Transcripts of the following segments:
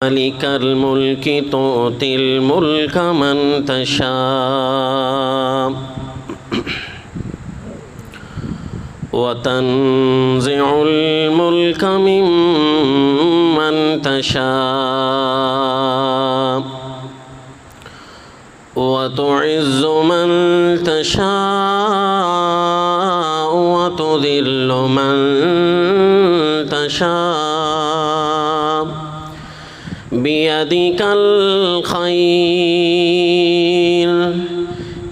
مالک الملک تؤتی الملک من تشاء وتنزع الملک ممن تشاء وتعز من تشاء وتذل من تشاء بيدك الخير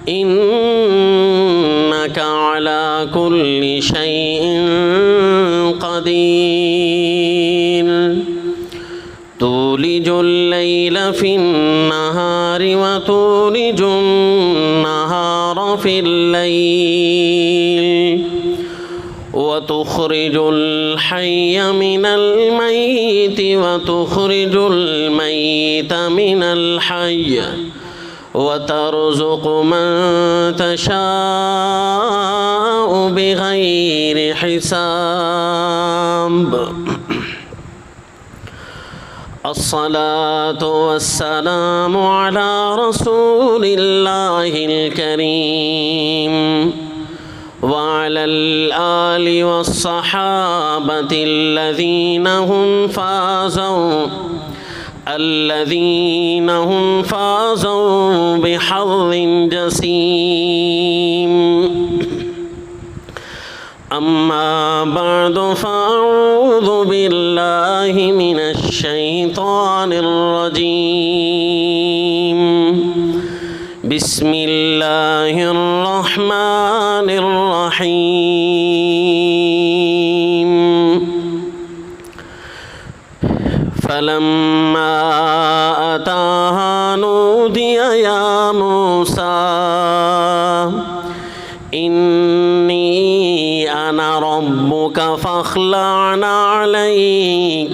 إنك على كل شيء قدير تولج الليل في النهار وتولج النهار في الليل وتخرج الحي من الميت وتخرج الميت من الحي وترزق من تشاء بغير حساب الصلاة والسلام على رسول الله الكريم وعلى الآل والصحابة الذين هم فازوا بحظ جسيم أما بعد فأعوذ بالله من الشيطان الرجيم بسم الله الرحمن الرحيم فلما أتاها نودي يا موسى إني أنا ربك فاخلع عليك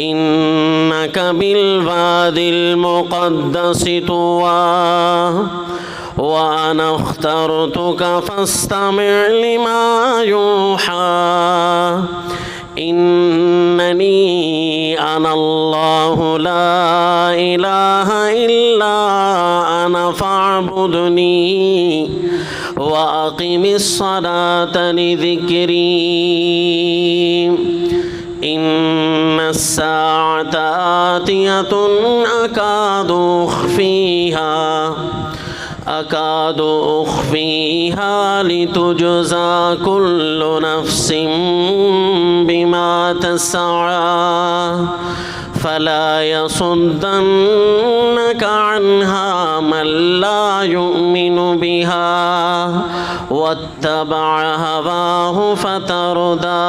إنك بالوادي المقدس طوى وأنا اخترتك فاستمع لما يوحى إنني أنا الله لا إله إلا أنا فاعبدني وأقم الصلاة لذكري إن الساعة آتية أكاد أخفيها لتجزى كل نفس بما تسعى فلا يصدنك عنها من لا يؤمن بها واتبع هواه فتردى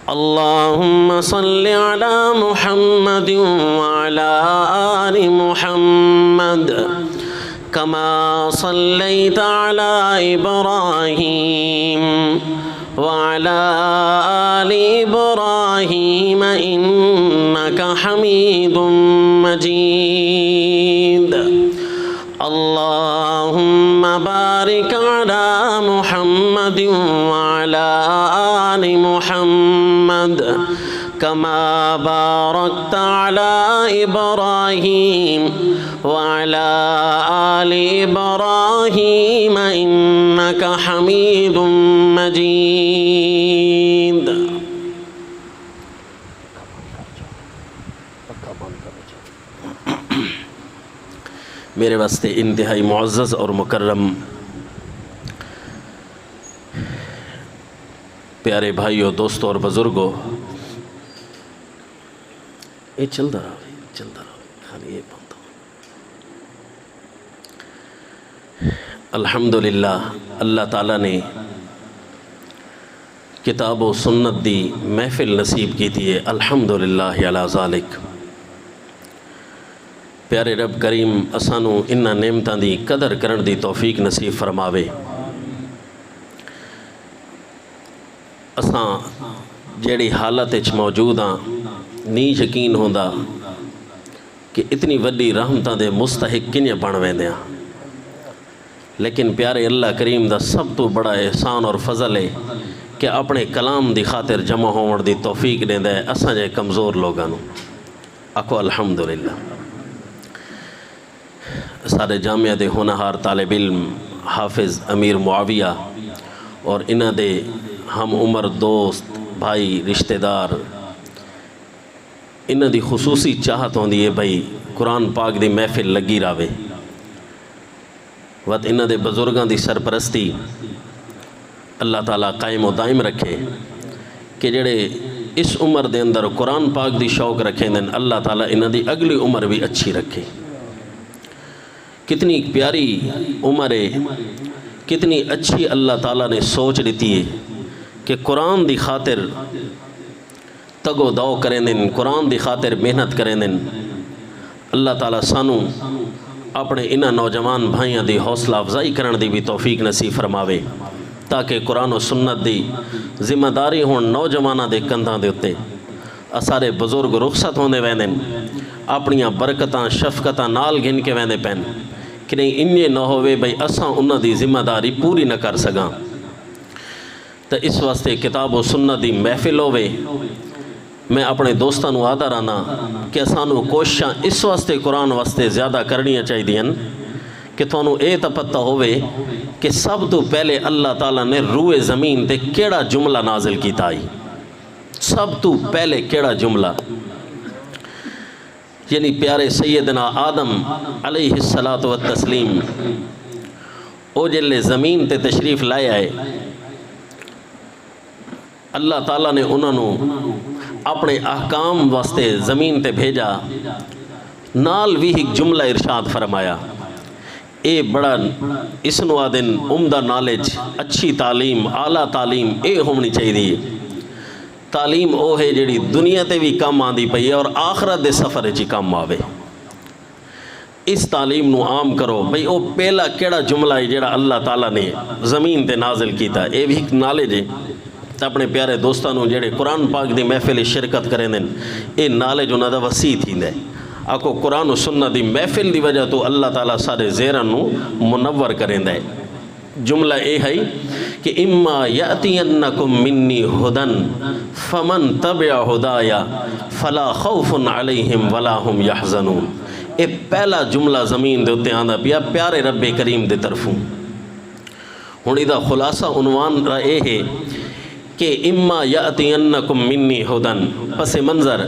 اللهم صل على محمد وعلى آل محمد كما صليت على إبراهيم وعلى آل إبراهيم إنك حميد مجيد اللهم بارك على محمد وعلى آل محمد كما باركت على إبراهيم وعلى آل إبراهيم إنك حميد مجيد میرے واسطے انتہائی معزز اور مکرم پیارے بھائیوں دوستوں اور بزرگوں یہ چلتا رہا خالی یہ بند الحمدللہ اللہ تعالیٰ نے کتاب و سنت دی محفل نصیب کی تھی الحمدللہ علی ذالک پیارے رب کریم اسانو انہاں نعمتاں دی قدر کرن دی توفیق نصیب فرماوے اساں جیڑی حالت وچ موجود ہاں نہیں یقین ہوندا کہ اتنی وڈی رحمتاں دے مستحق کنیا بن ویندے ہاں لیکن پیارے اللہ کریم دا سب تو بڑا احسان اور فضل ہے کہ اپنے کلام دی خاطر جمع ہون دی توفیق دیندا ہے اساں جے کمزور لوگاں نوں. آکھو الحمدللہ. سارے جامعہ دے ہونہار طالب علم حافظ امیر معاویہ اور انہاں دے ہم عمر دوست بھائی رشتہ دار انہاں دی خصوصی چاہت ہوندی ہے بھئی قرآن پاک دی محفل لگی راوے. وقت انہاں دے بزرگاں دی سرپرستی اللہ تعالیٰ قائم و دائم رکھے کہ جڑے اس عمر دے اندر قرآن پاک دی شوق رکھیں دن اللہ تعالیٰ انہاں دی اگلی عمر بھی اچھی رکھے. کتنی پیاری عمر ہے، کتنی اچھی اللہ تعالیٰ نے سوچ دیتی ہے کہ قرآن دی خاطر تگ و دو کریں دن، قرآن دی خاطر محنت کریں دن. اللہ تعالیٰ سانو اپنے انہاں نوجوان بھائیاں دی حوصلہ افزائی کرن دی بھی توفیق نصیب فرماوے تاکہ قرآن و سنت دی ذمہ داری ہون نوجواناں دے کندھاں دے اتے. اسارے بزرگ رخصت ہوندے ویندن اپنیاں برکتاں شفقتاں نال گھن کے ویندے پین کہ نہیں انجے نہ ہوئے بھئی اساں انہاں دی ذمہ داری پوری نہ کر سگاں. تو اس واسطے کتاب و سنت دی محفل ہوئے. میں اپنے دوستاں نوں آدھا رانا کہ سانو کوششاں اس واسطے قرآن واسطے زیادہ کرنیاں چاہی دیاں کہ تھانوں اے تا پتہ ہوئے کہ سب تو پہلے اللہ تعالیٰ نے روئے زمین تے کیڑا جملہ نازل کیتا آئی. سب تو پہلے کیڑا جملہ یعنی پیارے سیدنا آدم علیہ الصلاۃ والتسلیم او جلے زمین تے تشریف لائے آئے. اللہ تعالیٰ نے انہوں اپنے احکام واسطے زمین تے بھیجا نال بھی ایک جملہ ارشاد فرمایا. اے بڑا اس نو آدن عمدہ نالج اچھی تعلیم اعلیٰ تعلیم اے ہونی چاہیے. تعلیم او ہے جڑی دنیا تے بھی کام آندی پئی ہے اور آخرت دے سفر چی کام آوے. اس تعلیم نو عام کرو بھئی او پہلا کیڑا جملہ ہے جڑا اللہ تعالیٰ نے زمین تے نازل کیتا. اے بھی ایک نالج ہے. اپنے پیارے دوستانوں جڑے قرآن پاک دی محفل شرکت کریں دن اے نالج انہاں دا وسیع تھیندا ہے. آکو قرآن و سنت دی محفل دی وجہ تو اللہ تعالیٰ سارے زیران نو منور کریں دے. جملہ اے ہے کہ اما یاتینکم منی ہدن فمن تبع ہدایا فلا خوف علیہم ولا هم یحزنون. اے پہلا جملہ زمین دے اتے آندا پیا پیارے رب کریم دے طرفوں. ہن ایدا خلاصہ عنوان را اے ہے کہ اما یاتینکم منی ہدن پس منظر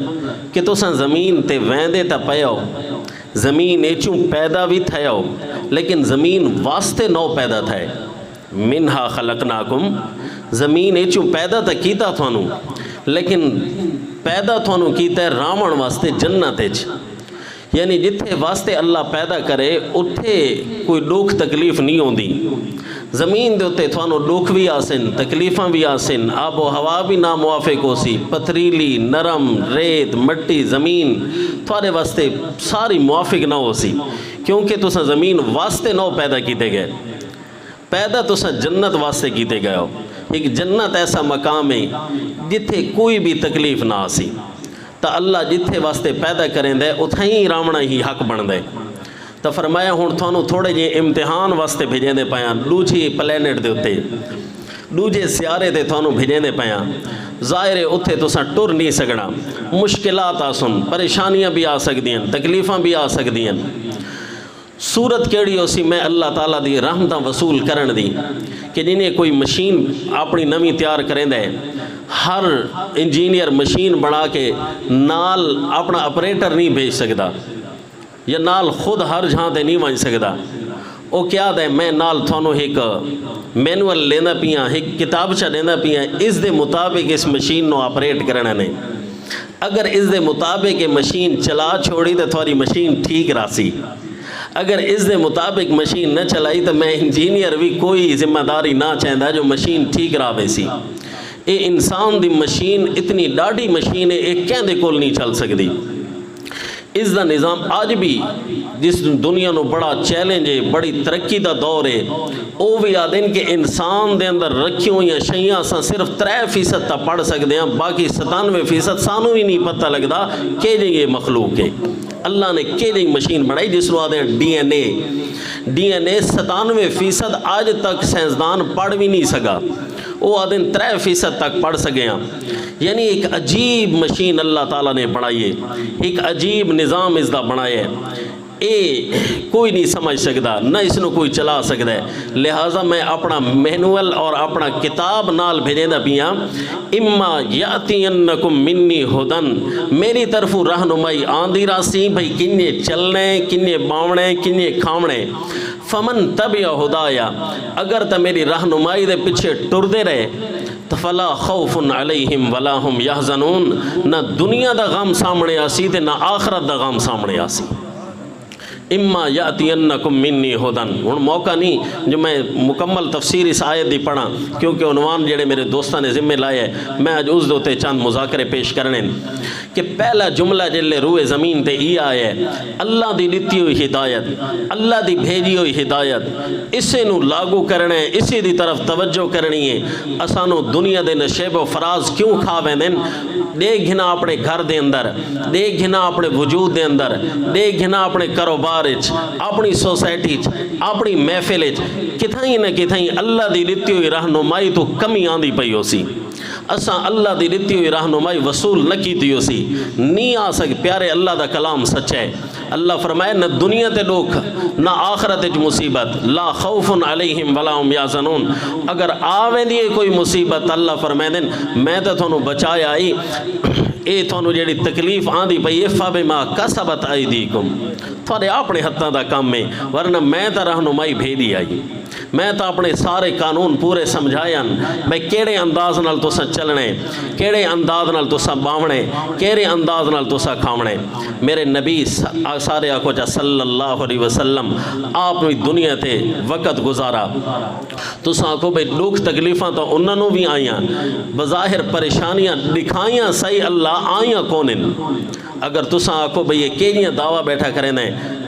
کہ تساں زمین تے ویندے تا پیو زمین ایچوں پیدا بھی تھیو لیکن زمین واسطے نو پیدا تھے. منہا خلقناکم زمین ایچوں پیدا تا کیتا تھانو لیکن پیدا تھانو کیتا ہے رامن واسطے جنت ایچ. یعنی جتھے واسطے اللہ پیدا کرے اتھے کوئی دکھ تکلیف نہیں ہوندی. زمین دے اتے تھانو دکھ بھی آسن تکلیفاں بھی آسن آب و ہوا بھی ناموافق ہو سی پتریلی نرم ریت مٹی زمین تھوڑے واسطے ساری موافق نہ ہو سی کیونکہ تساں زمین واسطے نو پیدا کیتے گئے. پیدا تساں جنت واسطے کیتے گئے ہو. ایک جنت ایسا مقام ہے جتھے کوئی بھی تکلیف نہ آسی. تا اللہ جتھے واسطے پیدا کریں دے اتھائیں رامنا ہی حق بن دے. تو فرمایا ہوں تھانو تھوڑے جے امتحان واسطے بھیجیں دے پایاں دوجھی پلینٹ دے اتے دوجے سیارے دے تھانو بھیجیں دے پایاں. ظاہر اتھے تساں ٹر نہیں سکنا مشکلات آسن پریشانیاں بھی آ سکدیاں تکلیفاں بھی آ سکدیاں. صورت کیڑی ہو سی میں اللہ تعالیٰ دی رحمتاں وصول کرن دی کہ جنہیں کوئی مشین اپنی نمی تیار کریں دے ہر انجینئر مشین بنا کے نال اپنا اپریٹر نہیں بھیج سکتا یا نال خود ہر جہاں تے نہیں ون سکتا. او کیا دے میں نال تھانو ایک مینول لینا پیاں ایک کتابچہ لینا پیاں اس دے مطابق اس مشین نو آپریٹ کرنا نے. اگر اس دے مطابق مشین چلا چھوڑی تو تھوڑی مشین ٹھیک راسی. اگر اس دے مطابق مشین نہ چلائی تو میں انجینئر بھی کوئی ذمہ داری نہ چاہتا جو مشین ٹھیک راوے سی. اے انسان دی مشین اتنی ڈاڑی مشین ہے ایک کہندے کول نہیں چل سکتی. اس دا نظام آج بھی جس دنیا نو بڑا چیلنج ہے بڑی ترقی دا دور ہے او بھی آدھیں کہ انسان دے اندر رکھیوں یا شیئں سا صرف 3% تا پڑھ سکتے ہیں باقی 97% سانو ہی نہیں پتہ لگتا کہ یہ مخلوق ہے. اللہ نے کہ مشین بنائی جس کو آدھیں ڈی این اے 97% آج تک سائنسدان پڑھ بھی نہیں سکا. وہ آدھے 3% تک پڑھ سکے ہیں. یعنی ایک عجیب مشین اللہ تعالیٰ نے بنائی ہے, ایک عجیب نظام اس دا بنایا ہے. اے کوئی نہیں سمجھ سکتا, نہ اس نو کوئی چلا سکتا ہے. لہٰذا میں اپنا مینول اور اپنا کتاب نال بھیجیں پیاں, اما یاتینکم منی ہدن, میری طرف رہنمائی آندی راسی بھئی کنے چلنے, کنے باونے, کنے کھامنے. فمن تبع ہدایا, اگر تا میری رہنمائی دے پیچھے ٹر دے رہے تو فلا خوف علیہم ولا ہم یحزنون, نہ دنیا دا غم سامنے آسی تے نہ آخرت دا غم سامنے آسی. اما یاتینکم منی ہدن. ہن موقع نہیں جو میں مکمل تفسیر اس آیت دی پڑھا, کیونکہ عنوان جڑے میرے دوستاں نے ذمہ لائے میں اج اس دوتے چند مذاکرے پیش کرنے. کہ پہلا جملہ جلے روئے زمین تے ای آیا ہے, اللہ دی دتی ہوئی ہدایت, اللہ دی بھیجی ہوئی ہدایت, اسے نو لاگو کرنے, اسی دی طرف توجہ کرنی ہے. اسانو دنیا دے نشیب و فراز کیوں کھاویں دین؟ دیکھ گھنا اپنے گھر دے اندر, دیکھ گھنا اپنے وجود دے اندر, دیکھ گھنا اپنے کاروبار, اپنی سوسائٹی, اپنی محفل, کتھائیں نہ کتھائیں اللہ دی دتی ہوئی رہنمائی تو کمی آندی پئی ہو سی. اساں اللہ دی دتی ہوئی رہنمائی وصول نہ کیتی ہو سی, نہیں آ سک. پیارے اللہ دا کلام سچ ہے. اللہ فرمائے نہ دنیا تے دکھ نہ آخرت وچ مصیبت, لا خوف علیہم ولا هم یحزنون. اگر آویں دی کوئی مصیبت اللہ فرمائے دین میں تے تھانوں بچایا آئی, اے تھانوں جڑی تکلیف آندی پئی ہے فبما کسبت ایدیکم, تھوڑے اپنے ہتھاں دا کام ہے, ورنہ میں تے رہنمائی بھیجی آئی. میں تو اپنے سارے قانون پورے سمجھایا میں کیڑے انداز نال تسا چلنے, کیڑے انداز نال تسا باونے, کیڑے انداز نال تسا کھاونے. میرے نبی سارے آکو جا صلی اللہ علیہ وسلم آپ نے دنیا تے وقت گزارا. تسا آکو بھئی دکھ تکلیفاں تو انہوں بھی آئیاں, بظاہر پریشانیاں دکھائیاں صحیح اللہ آئیاں کونن. اگر تسا آکو بھئی یہ کیڑیاں دعویٰ بیٹھا کریں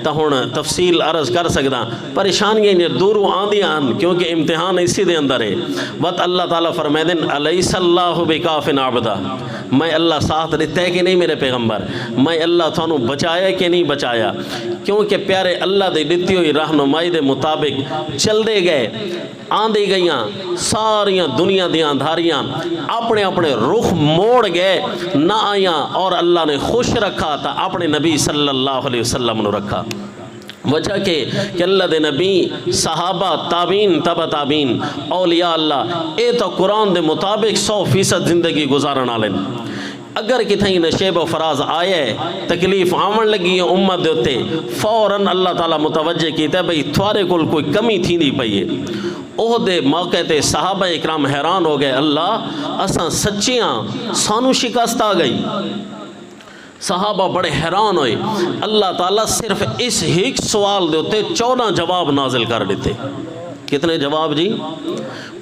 تو ہن تفصیل عرض کر سکتا. پریشانیاں یہ دوروں آندیاں کیونکہ امتحان اسی دے اندر ہے. وقت اللہ تعالیٰ فرمائے دن الیس اللہ بکاف عبدا, میں اللہ ساتھ دیتا ہے کہ نہیں میرے پیغمبر, میں اللہ تھانوں بچایا کہ نہیں بچایا. کیونکہ پیارے اللہ دے دتی ہوئی رہنمائی دے مطابق چل دے گئے, آندی گئیاں ساریاں دنیا دیاں دھاریاں اپنے اپنے رخ موڑ گئے نہ آئیاں, اور اللہ نے خوش رکھا تھا اپنے نبی صلی اللہ علیہ وسلم نے رکھا. وجہ کہ اللہ دے نبی, صحابہ, تابعین, تبع تابعین, اولیاء اللہ, اے تو قرآن دے مطابق 100% زندگی گزارن والے. اگر کتھیں نشیب و فراز آئے, تکلیف آون لگی ہے امت دے اتے, فوراً اللہ تعالیٰ متوجہ کیتا ہے بھئی تھوارے کول کوئی کمی تھی نہیں پئی ہے. دے موقع تے صحابہ اکرام حیران ہو گئے, اللہ اساں سچیاں سانو شکست آ گئی. صحابہ بڑے حیران ہوئے. اللہ تعالیٰ صرف اس ایک سوال دے ہوتے 14 جواب نازل کر دیتے. کتنے جواب جی؟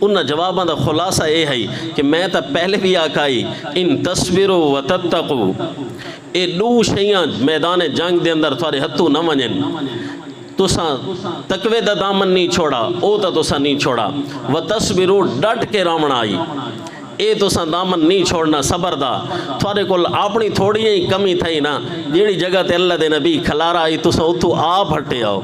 انہاں جواباں دا خلاصہ یہ ہے کہ میں تا پہلے بھی آکائی ان تصبروا وتتقوا, اے دو شیاں میدان جنگ دے اندر تھوڑے ہتھوں نہ ونجن. تساں تقوی دا دامن نہیں چھوڑا, او تا تساں نہیں چھوڑا. وتصبروا, ڈٹ کے رامنا آئی, اے تساں دامن نہیں چھوڑنا صبر دا. تھوڑے کول اپنی تھوڑی ہی کمی تھئی نا, جیڑی جگہ تے اللہ دے نبی کھلارا آئی تساں اتھو آپ ہٹے آؤ.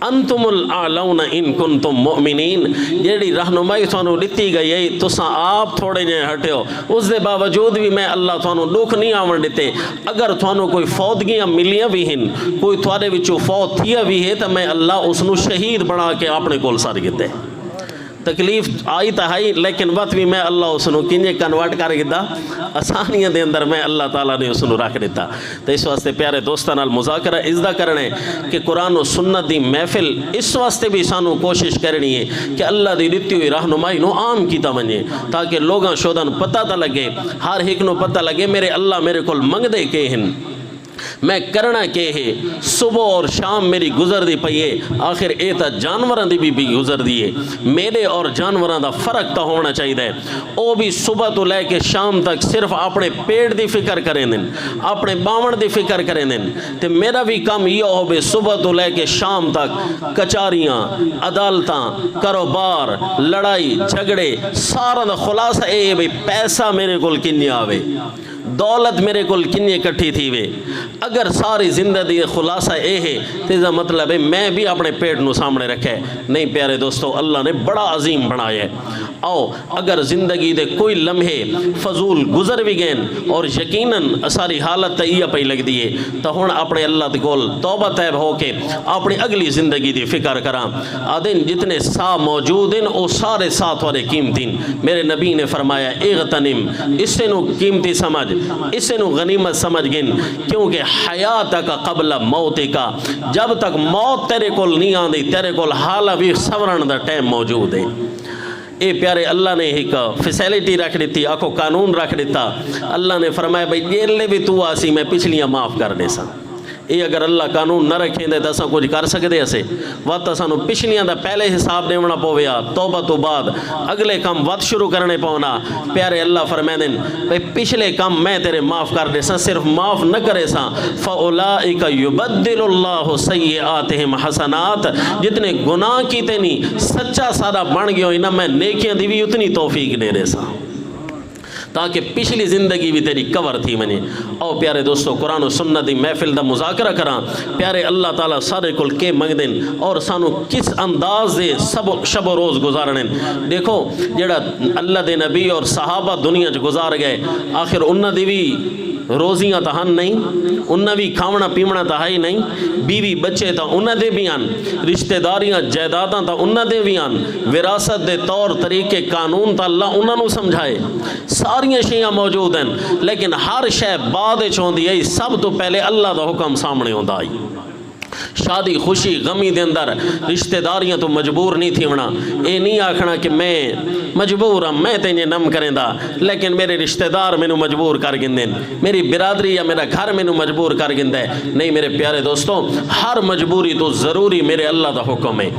انتم الاعلون ان کنتم مؤمنین, جیڑی رہنمائی تھانوں دتی گئی ہے تساں آپ تھوڑے جے ہٹے ہو. اس دے باوجود بھی میں اللہ تھانوں دکھ نہیں آون دیتے. اگر تھانوں کوئی فوتگیاں ملیاں بھی ہیں, کوئی تھوڑے وچوں فوت تھیا بھی ہے, تو میں اللہ اس نو شہید بنا کے اپنے کول سار گتے. تکلیف آئی تا ہے لیکن وقت بھی میں اللہ اس نو کنجے کنورٹ کر گدا, آسانیاں دے اندر میں اللہ تعالیٰ نے اس نو رکھ دیتا. تو اس واسطے پیارے دوستاں نال مذاکرہ ازدہ کرنے کہ قرآن و سنت دی محفل اس واسطے بھی سانو کوشش کرنی ہے کہ اللہ دی دتی ہوئی رہنمائی نو عام کیتا ونجے, تاکہ لوگاں شودن پتہ تا لگے, ہر ایک نو پتہ لگے میرے اللہ میرے کول منگ دے کے ہیں, میں کرنا کہ ہے. صبح اور شام میری گزر دی پئی ہے, آخر اے تا جانوراں دی بھی گزر دی ہے. میرے اور جانوراں دا فرق تا ہونا چاہیے. او بھی صبح تو لے کے شام تک صرف اپنے پیٹ دی فکر کریں دن, اپنے باون دی فکر کریں دن. تے میرا بھی کام یہ ہو بے صبح تو لے کے شام تک کچاریاں, عدالتاں, کاروبار, لڑائی جھگڑے, سارا دا خلاصہ اے بھئی پیسہ میرے کول کنیا آوے, دولت میرے کول کنی کٹھی تھی وے، اگر ساری زندگی خلاصہ اے ہے تو اس کا مطلب ہے میں بھی اپنے پیٹ نو سامنے رکھے نہیں۔ پیارے دوستو، اللہ نے بڑا عظیم بنایا ہے۔ آؤ اگر زندگی دے کوئی لمحے فضول گزر بھی گئے اور یقیناً ساری حالت تیہ پہ لگ دیئے تو ہن اپنے اللہ دے کول توبہ طیب ہو کے اپنی اگلی زندگی دی فکر کراں۔ آدھن جتنے سا موجود ہیں وہ سارے ساتھ والے قیمتی۔ میرے نبی نے فرمایا اغتنم، اسے نو قیمتی سمجھ، اسے نو غنیمت سمجھ گن، کیونکہ حیات کا قبل موت کا، جب تک موت تیرے کول نہیں آندی تیرے کول حالہ بھی سورن دا ٹائم موجود ہے۔ اے پیارے اللہ نے ایک فیسیلیٹی رکھ دیتی، آکھو قانون رکھ دیتا۔ اللہ نے فرمایا بھئی جیلے بھی تو آسی میں پچھلیاں معاف کر دے سا۔ اے اگر اللہ قانون نہ رکھیں دے تو اساں کچھ کر سکتے اسے وقت اسانو پچھلیاں دا پہلے حساب دیونا پویا، توبہ تو بعد اگلے کام وقت شروع کرنے پونا۔ پیارے اللہ فرمائے دیں بھئی پچھلے کام میں تیرے معاف کر دے سا، صرف معاف نہ کرے سا فَأُولَئِكَ يُبَدِّلُ اللَّهُ سَيِّئَاتِهِمْ حَسَنَات، جتنے گناہ کی تینی سچا سادہ بن گئے ہوئی نہ میں نیکیاں دی بھی اتنی توفیق دے رہے سا تاکہ پچھلی زندگی بھی تیری کور تھی منی۔ او پیارے دوستو، قرآن و سنت دی محفل دا مذاکرہ کراں۔ پیارے اللہ تعالیٰ سارے کل کے منگ دیں اور سانو کس انداز دے سب شب و روز گزارنے۔ دیکھو جڑا اللہ دے نبی اور صحابہ دنیا چ گزار گئے، آخر انہاں دی بھی روزیاں تو ہن نہیں، انہاں بھی کھاونا پیونا تو ہے ہی نہیں، بیوی بچے تو انہاں دے بھی آن، رشتہ داریاں جائیداداں تو انہاں دے بھی آن، وراثت دے طور طریقے قانون تو اللہ انہاں نو سمجھائے، ساریاں شیاں موجود ہیں، لیکن ہر شے بعد چوندی ہے، سب تو پہلے اللہ دا حکم سامنے ہوندا ہے۔ شادی خوشی غمی دے اندر رشتہ داریاں تو مجبور نہیں تھی ہونا، اے نہیں آکھنا کہ میں مجبور ہوں میں تینجے نم کریں دا لیکن میرے رشتہ دار میں نو مجبور کر گندیں، میری برادری یا میرا گھر میں نو مجبور کر گندے۔ نہیں میرے پیارے دوستوں، ہر مجبوری تو ضروری میرے اللہ دا حکم ہے۔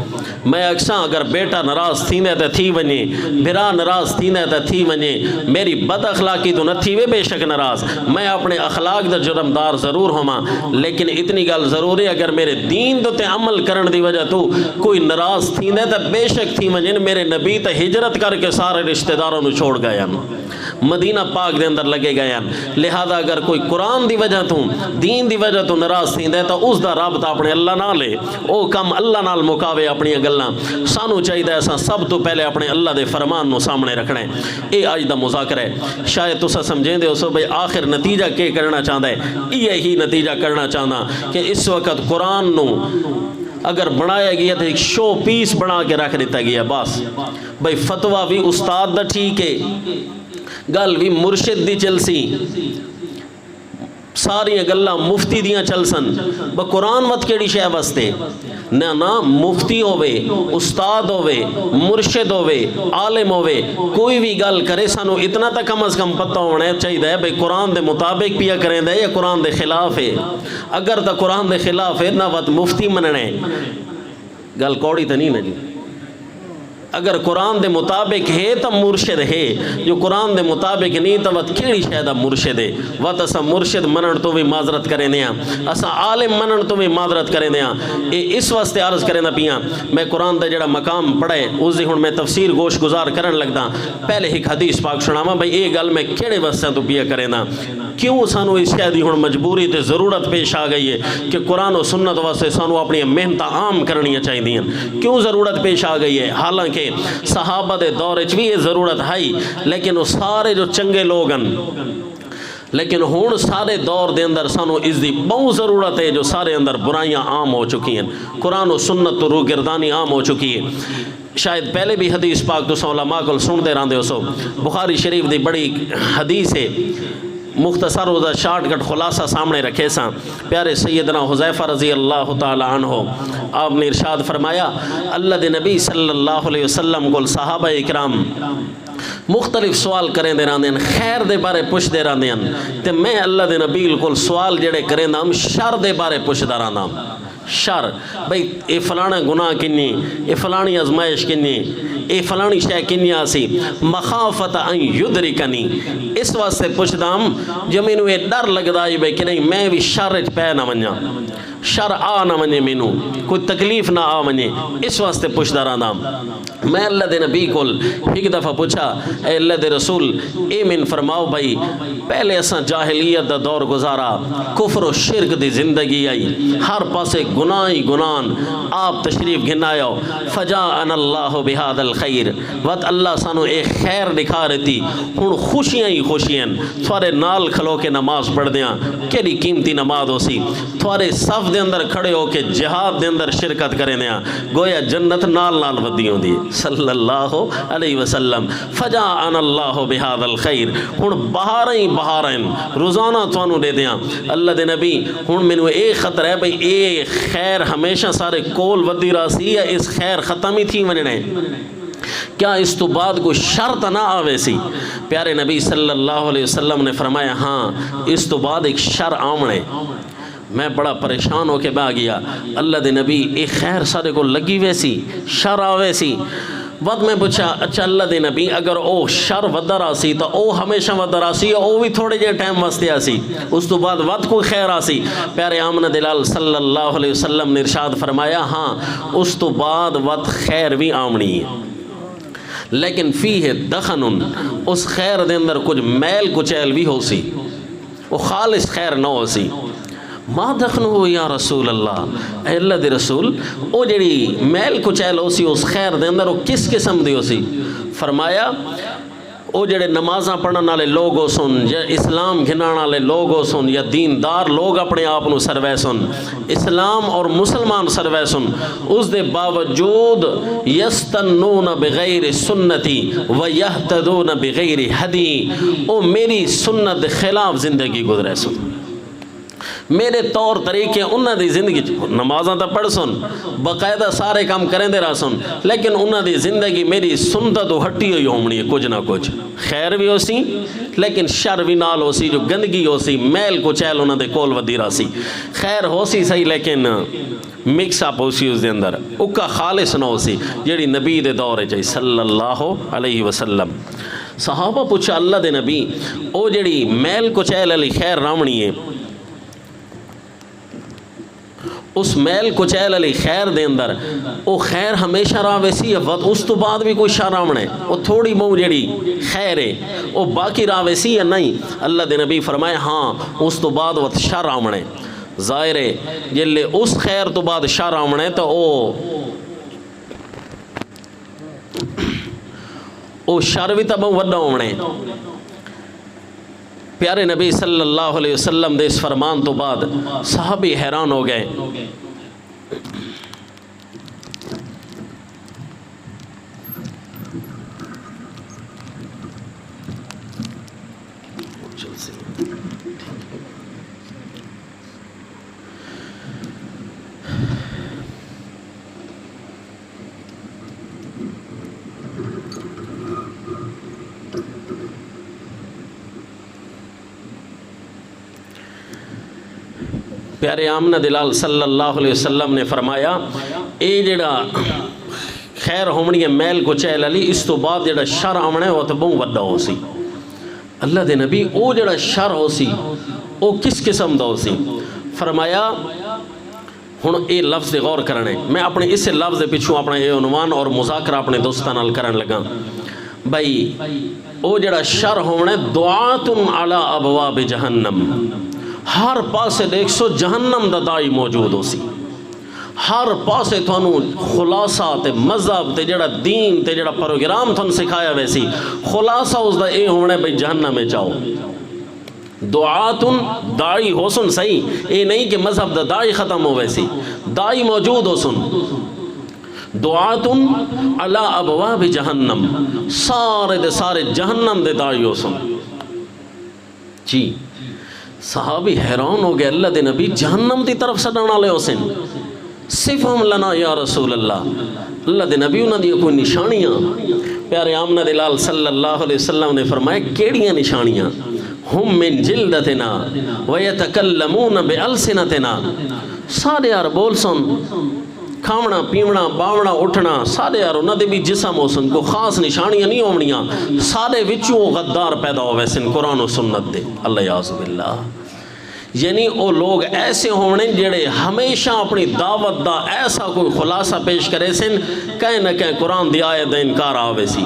میں اکثاں اگر بیٹا ناراض تھیندے تے تھی ونجے، بھرا ناراض تھیندے تے تھی ونجے، میری بد اخلاقی تو نہ تھی وے بے شک ناراض، میں اپنے اخلاق دا جرمدار ضرور ہوں، لیکن اتنی گل ضرور ہے اگر میرے دین دو تے عمل کرن دی وجہ تو کوئی ناراض تھیندے تے بے شک تھی ونجے۔ میرے نبی تے ہجرت کر کے سارے رشتہ داروں نو چھوڑ گئے ہیں، مدینہ پاک دے اندر لگے گئے ہیں، لہذا اگر کوئی قرآن دی وجہ تو دین دی وجہ تو ناراض تھیندے تو اس دا رابطہ اپنے اللہ نہ لے، او کم اللہ نال مکاوے اپنی گلاں۔ سانو چاہیے ایسا سب تو پہلے اپنے اللہ دے فرمان نو سامنے رکھنا ہے۔ اے آج دا مذاکرہ ہے، شاید تسا سمجھیں دے اسو بھئی آخر نتیجہ کے کرنا چاہتا ہے، یہی نتیجہ کرنا چاہتا کہ اس وقت قرآن نو اگر بنایا گیا تو ایک شو پیس بنا کے رکھ دیتا گیا، بس بھئی فتوہ بھی استاد دا ٹھیک ہے، گل بھی مرشد دی چلسی، ساری گلاں مفتی دیاں چلسن، با قرآن وت کیڑی شے واسطے نہ مفتی ہوئے، استاد ہوئے، مرشد ہوئے، عالم ہوئے، کوئی بھی گل کرے سانو اتنا تا کم از کم پتہ ہونا چاہیے ہے بھئی قرآن دے مطابق پیا کریں دے یا قرآن دے خلاف ہے۔ اگر تا قرآن دے خلاف ہے نہ وت مفتی مننے، گل کوڑی تا نہیں نجی، اگر قرآن دے مطابق ہے تو مرشد ہے، جو قرآن دے مطابق نہیں تو وقت کیڑی شاید مرشد ہے، وقت اسا مرشد منن تو بھی معذرت کریں دیا، اسا عالم منن تو بھی معذرت کریں دیا۔ اس واسطے عرض کریں دا پیاں میں قرآن دا جڑا مقام پڑھے اس دی ہن میں تفسیر گوش گزار کرن لگدا، پہلے ایک حدیث پاک سناواں بھئی اے گل میں کیڑے واسطے تو پیا کریں دا، کیوں سانو اس شے دی ہن مجبوری تے ضرورت پیش آ گئی ہے کہ قرآن و سنت واسطے سانو اپنی محنت عام کرنی چاہیے، کیوں ضرورت پیش آ گئی ہے؟ حالانکہ صحابہ دے دور وچ بھی یہ ضرورت ہے، لیکن وہ سارے جو چنگے لوگ ہیں، لیکن ہون سارے دور دے اندر سانو اس دی بہت ضرورت ہے، جو سارے اندر برائیاں عام ہو چکی ہیں، قرآن و سنت تو روگردانی عام ہو چکی ہے۔ شاید پہلے بھی حدیث پاک تو علماء کو سن دے رہے ہو سو، بخاری شریف دی بڑی حدیث ہے، مختصر ہوتا شارٹ کٹ خلاصہ سامنے رکھے ساں۔ پیارے سیدنا حذیفہ رضی اللہ تعالی عنہ آپ نے ارشاد فرمایا، اللہ دے نبی صلی اللہ علیہ وسلم کو صحابہ اکرام مختلف سوال کریں دے رہے ہیں، خیر دے بارے پوچھ دے رہے ہیں، تے میں اللہ دے نبی کو سوال جڑے کریں دا ہم شر دے بارے پوچھ دے رہا ہوں۔ شر بھئی اے فلانا گناہ کنی، اے فلانی ازمائش کنی، اے فلانی شے کنی آسی، مخافت ان یدرکنی، اس واسطے پوچھدا ہم جو مینوں یہ ڈر لگدا ہے کہ نہیں میں بھی شر وچ پے نہ ونجاں، شر آ نہ ونجے، مینوں کوئی تکلیف نہ آ ونجے، اس واسطے پوچھدا رہندا ہم۔ میں اللہ دے نبی کو ایک دفعہ پوچھا اے اللہ دے رسول اے من فرماؤ بھائی پہلے اساں جاہلیت دا دور گزارا کفر و شرک دی زندگی آئی ہر پاسے گناہ ہی گناہ آپ تشریف گھنایا فجاءنا اللہ بہذا الخیر وقت اللہ سانو ایک خیر دکھا رہی ہن خوشیاں ہی خوشیاں تھوڑے نال کھلو کے نماز پڑھ دیاں کیڑی قیمتی نماز ہو سی تھوڑے صف دے اندر کھڑے ہو کے جہاد دے اندر شرکت کریں دیاں گویا جنت نال نال ودی ہوندی صلی اللہ علیہ وسلم فجاءنا اللہ بہذا الخیر ہن بہاریں روزانہ توانو دے دیاں اللہ دے نبی ہن مینوں اے خطرہ ہے بھئی اے خیر ہمیشہ سارے کول ودی راسی یا اس خیر ختم ہی تھی وننے کیا اس تو بعد کوئی شرط نہ آوے سی پیارے نبی صلی اللہ علیہ وسلم نے فرمایا ہاں اس تو بعد ایک شر آمنے میں بڑا پریشان ہو کے بہ گیا اللہ دے نبی ایک خیر سارے کو لگی ویسی شر آوے سی وقت میں پوچھا اچھا اللہ دے نبی اگر او شر ودر آسی تو او ہمیشہ ودر آسی او بھی تھوڑے جے ٹائم واسطے آسی اس تو بعد وقت کوئی خیر آسی پیارے آمنہ دلال صلی اللہ علیہ وسلم نے ارشاد فرمایا ہاں اس تو بعد وقت خیر بھی آمنی ہے لیکن فیہ دخن اس خیر دے اندر کچھ میل کچیل بھی ہو سی وہ خالص خیر نہ ہو سی ما دخنو یا رسول اللہ اے اللہ دے رسول او جڑی میل کچیل ہو سی اس خیر دے اندر وہ کس قسم دی ہو سی فرمایا او جڑے نمازاں پڑھن والے لوگ ہو سن یا اسلام گھنان والے لوگ ہو سن یا دیندار لوگ اپنے آپ نو سروے سن اسلام اور مسلمان سروے سن اس دے باوجود یستنون بغیر سنتی و یہتدون بغیر ہدی او میری سنت دے خلاف زندگی گزرے سن میرے طور طریقے انہاں دی زندگی نمازاں تا پڑھ سن باقاعدہ سارے کام کریں دے رہا سن لیکن انہاں دی زندگی میری سنت تو ہٹی ہوئی ہومنی ہے کچھ نہ کچھ خیر بھی ہو سی لیکن شر بھی نال ہو سی جو گندگی ہو سی میل کو چیل انہاں دے کول ودی رہا سی خیر ہو سی صحیح لیکن مکس اپ ہو سی اس دے اندر اکا خالص نہ ہو سی جیڑی نبی دے دور ہے صلی اللہ علیہ وسلم صحابہ پوچھا اللہ دے نبی او جیڑی میل کو چیل علی خیر رامنی ہے اس میل کچیل علی خیر دے اندر او خیر ہمیشہ راہ ویسی ہے وقت اس تو بعد بھی کوئی شر آمنے او تھوڑی مو جڑی خیر ہے او باقی راہ ویسی ہے نہیں اللہ دے نبی فرمائے ہاں اس تو بعد وقت شر آمنے ظاہر ہے جلے اس خیر تو بعد شر آمنے تو او شر بھی تب وڈا آمنے پیارے نبی صلی اللہ علیہ وسلم دے اس فرمان تو بعد صحابی حیران ہو گئے پیارے آمنہ دلال صلی اللہ علیہ وسلم نے فرمایا اے جڑا خیر ہومنی ہے میل کو چیل علی اس تو بعد جڑا شر آمنا ہے وہ تو بہت وڈا ہو سی اللہ دے نبی او جڑا شر ہو سی او کس قسم دا ہو سی فرمایا ہن اے لفظ غور کرنے میں اپنے اس لفظ پیچھوں اپنے اے عنوان اور مذاکرہ اپنے دوستان نال کرن لگا بھائی او جڑا شر ہونا ہے دعات علی ابواب جہنم ہر پاسے دیکھ سو جہنم دا دائی موجود ہو سی ہر پاسے تھانو خلاصہ تے مذہب تے جڑا دین تے جڑا پروگرام تھانو سکھایا ویسی خلاصہ اس دا اے ہونے بھئی جہنم میں جاؤ دعاتن دائی ہو سن صحیح اے نہیں کہ مذہب دا دائی ختم ہو ویسی دائی موجود ہو سن دعاتن علی ابواب جہنم سارے دے سارے جہنم دے دائی ہو سن جی صحابی حیران ہو گئے اللہ دے نبی جہنم دی طرف سڈانا لے ہو سن صفہم لنا یا رسول اللہ اللہ دے نبی انہوں دی کوئی نشانیاں پیارے آمنہ دلال صلی اللہ علیہ وسلم نے فرمائے کیڑیاں نشانیاں ہم من جلدتنا ویتکلمون بألسنتنا سارے یار بول سن کھاونا پیونا باونا اٹھنا سارے یار انہوں دے بھی جسم ہو سن کو خاص نشانیاں نہیں ہومنیاں سارے وچوں غدار پیدا ہو ویسن قرآن و سنت دے اللہ یعظ باللہ یعنی وہ لوگ ایسے ہونے جڑے ہمیشہ اپنی دعوت دا ایسا کوئی خلاصہ پیش کرے سن کہیں نہ کہیں قرآن دی آیت دا انکار آوے سی،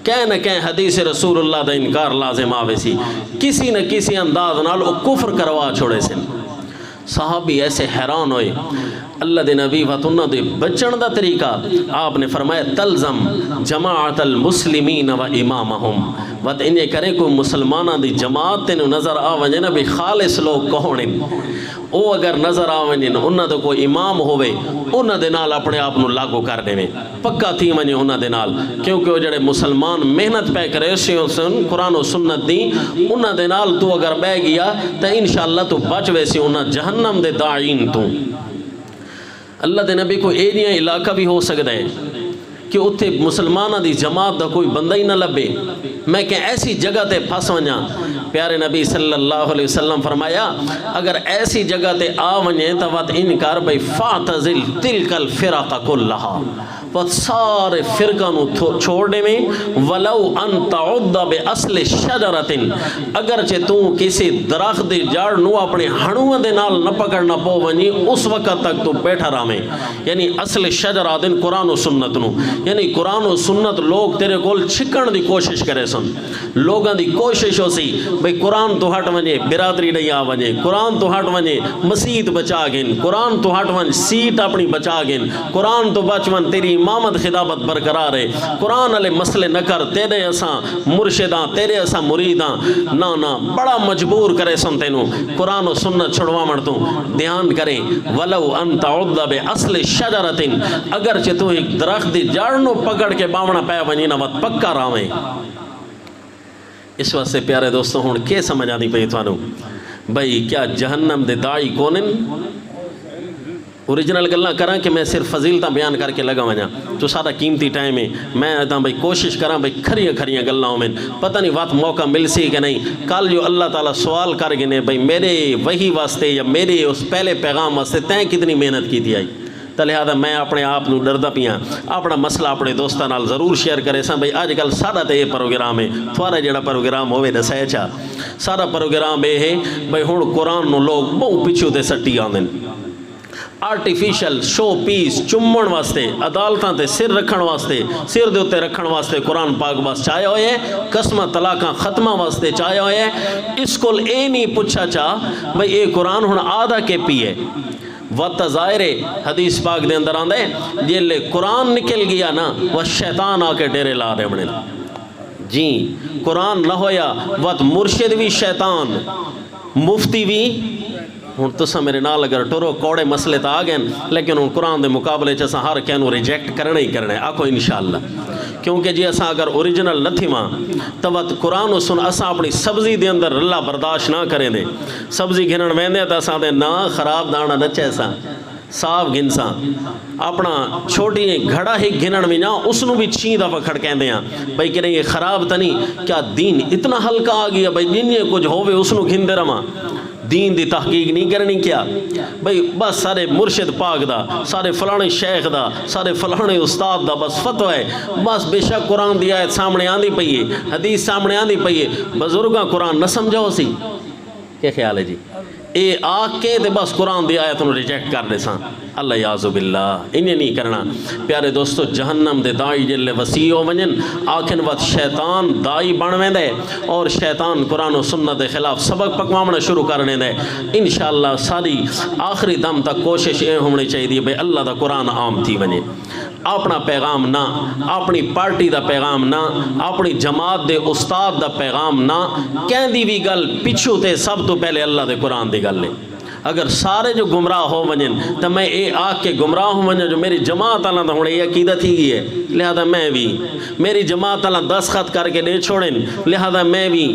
کہیں نہ کہیں حدیث رسول اللہ دا انکار لازم آوے سی، کسی نہ کسی انداز نال وہ کفر کروا چھوڑے سن۔ صحابی ایسے حیران ہوئے، اللہ دے نبی وطنہ دے بچن دا طریقہ آپ نے فرمایا تلزم جماعت المسلمین و امامہم، وقت انہیں کرے کوئی مسلمانہ دی جماعت تینوں نظر آوانجے نا بھی خالص لوگ کہونے، او اگر نظر آوانجے نا انہ دے کوئی امام ہوئے انہ دے نال اپنے آپ نو لاگو کرنے میں پکا تھی منجے انہ دے نال، کیونکہ وہ جڑے مسلمان محنت پہ کرے سن قرآن و سنت دی انہ دے نال تو اگر بہ گیا تو انشاءاللہ تو بچ ویسے انہ جہنم دے داعین تو۔ اللہ دے نبی کو ایریا علاقہ بھی ہو سکتا ہے کہ اتھے مسلمانہ دی جماعت دا کوئی بندہ ہی نہ لبے، میں کہ ایسی جگہ تے پھنس ونجا، پیارے نبی صلی اللہ علیہ وسلم فرمایا اگر ایسی جگہ تے آ ونجے تو وقت انکار بھئی فاعتزل تلک الفرق کلہا، وقت سارے فرقہ نو چھوڑنے میں، ولو ان تعد باصل شجرت، اگرچہ تو کسی درخت دے جاڑ نو اپنے ہنویں دے نال نہ پکڑنا پو ونجی اس وقت تک تو بیٹھا رہے، یعنی اصل شجرہ دن قرآن و سنت نو، یعنی قرآن و سنت لوگ تیرے کول چھکن دی کوشش کرے سن، لوگاں دی کوشش ہو سی بھئی قرآن تو ہٹ ونجے برادری نہیں آ ونجے، قرآن تو ہٹ ونجے مسجد بچا گن، قرآن تو ہٹ ون سیٹ اپنی بچا گن، قرآن تو بچ ون تیری امامت خدابت برقرار ہے، قرآن علیہ مسئلے نہ کر، تیرے اساں مرشداں تیرے اساں مریداں نا بڑا مجبور کرے سن تینوں قرآن و سنت چھڑوا مڑتوں۔ دھیان کریں ولو ان تعد باصل شجرت، اگرچہ تو ایک درخت دی جڑنوں پکڑ کے باونا پہ ونجی نہ وت پکا راویں۔ اس وقت سے پیارے دوستوں ہون کے سمجھ آنی پئی تھانوں بھئی کیا جہنم دے داعی کونن؟ اوریجنل گلاں کراں کہ میں صرف فضیلتاں بیان کر کے لگا ونجا تو سارا قیمتی ٹائم ہے، میں اتاں بھئی کوشش کراں بھئی کھریاں گلاں میں پتہ نہیں وقت موقع مل سی کہ نہیں، کل جو اللہ تعالیٰ سوال کر گنے بھئی میرے وحی واسطے یا میرے اس پہلے پیغام واسطے تیں کتنی محنت کی تھی آئی، تو لہذا میں اپنے آپ نو ڈردا پیاں اپنا مسئلہ اپنے دوستاں نال ضرور شیئر کرے ساں بھئی آج کل سارا تے یہ پروگرام ہے، تھوڑا جڑا پروگرام ہوئے دسائے چاہ سارا پروگرام یہ ہے بھئی ہن قرآن نو لوگ بہت پچھو تے سٹی آندن، آرٹیفیشل شو پیس چمن واسطے عدالتاں تے سر رکھن واسطے سر دے تے رکھن واسطے قرآن پاک بس چاہے ہوئے قسمہ طلاقاں ختمہ واسطے چاہے ہوئے، اس کول اے نہیں پوچھا چاہ بھئی اے قرآن ہن آدھا کے پی ہے، وقت ظاہر حدیث پاک دے اندر آندے جیلے قرآن نکل گیا نا وہ شیطان آ کے ڈیرے لا رہے بنے، جی قرآن نہ ہویا وقت مرشد بھی شیطان مفتی بھی ہوں تسا میرے نال اگر ٹرو کوڑے مسئلے تا آ گئے لیکن ہوں قرآن دے مقابلے چسا ہر کہنوں ریجیکٹ کرنا ہی کرنا ہے، آکھو انشاءاللہ، کیونکہ جی اسا اگر اوریجنل نہ تھی ماں تو وقت قرآن و سن اسا اپنی سبزی دے اندر اللہ برداشت نہ کریں دے، سبزی گھنن ویندے تو اسا دے نا خراب دانا نہ چیسا صاف گھنساں اپنا چھوٹی گھڑا ہی گھنن میں نا اس نو بھی چھین دفعہ کھڑکیں دے ہیں بھئی کہ یہ خراب تا نہیں، کیا دین اتنا ہلکا آ گیا بھئی جن یہ کچھ ہوئے اس نو گھن دے رہا، دین دی تحقیق نہیں کرنی کیا بھئی بس سارے مرشد پاک دا سارے فلانے شیخ دا سارے فلانے استاد دا بس فتوہ ہے، بس بے شک قرآن دی آیت سامنے آندھی پئی ہے، حدیث سامنے آندھی پئی ہے، بزرگاں قرآن نہ سمجھو سی، کیا خیال ہے جی؟ اے آگ کے دے بس قرآن دی آیت انہوں ریجیکٹ کر دے سان، اللہ یعذو باللہ انہیں نہیں کرنا۔ پیارے دوستو جہنم دے دائی جلے وسیع ہو ونجن آکھن وقت شیطان دائی بنویں دے اور شیطان قرآن و سنت دے خلاف سبق پکوامنا شروع کرنے دے، انشاءاللہ ساری آخری دم تک کوشش یہ ہونی چاہیے بھئی اللہ دا قرآن عام تھی ونجے، اپنا پیغام نہ، اپنی پارٹی دا پیغام نہ، اپنی جماعت دے استاد دا پیغام نہ، کہیں دی بھی گل پچھو تے سب تو پہلے اللہ دے قرآن دی گل لے۔ اگر سارے جو گمراہ ہو ونجن تو میں اے آگ کے گمراہ ہوں ونجن جو میری جماعت اللہ دا ہونے یہ عقیدہ تھی گئی ہے، لہذا میں بھی میری جماعت اللہ دستخط کر کے دے چھوڑیں، لہذا میں بھی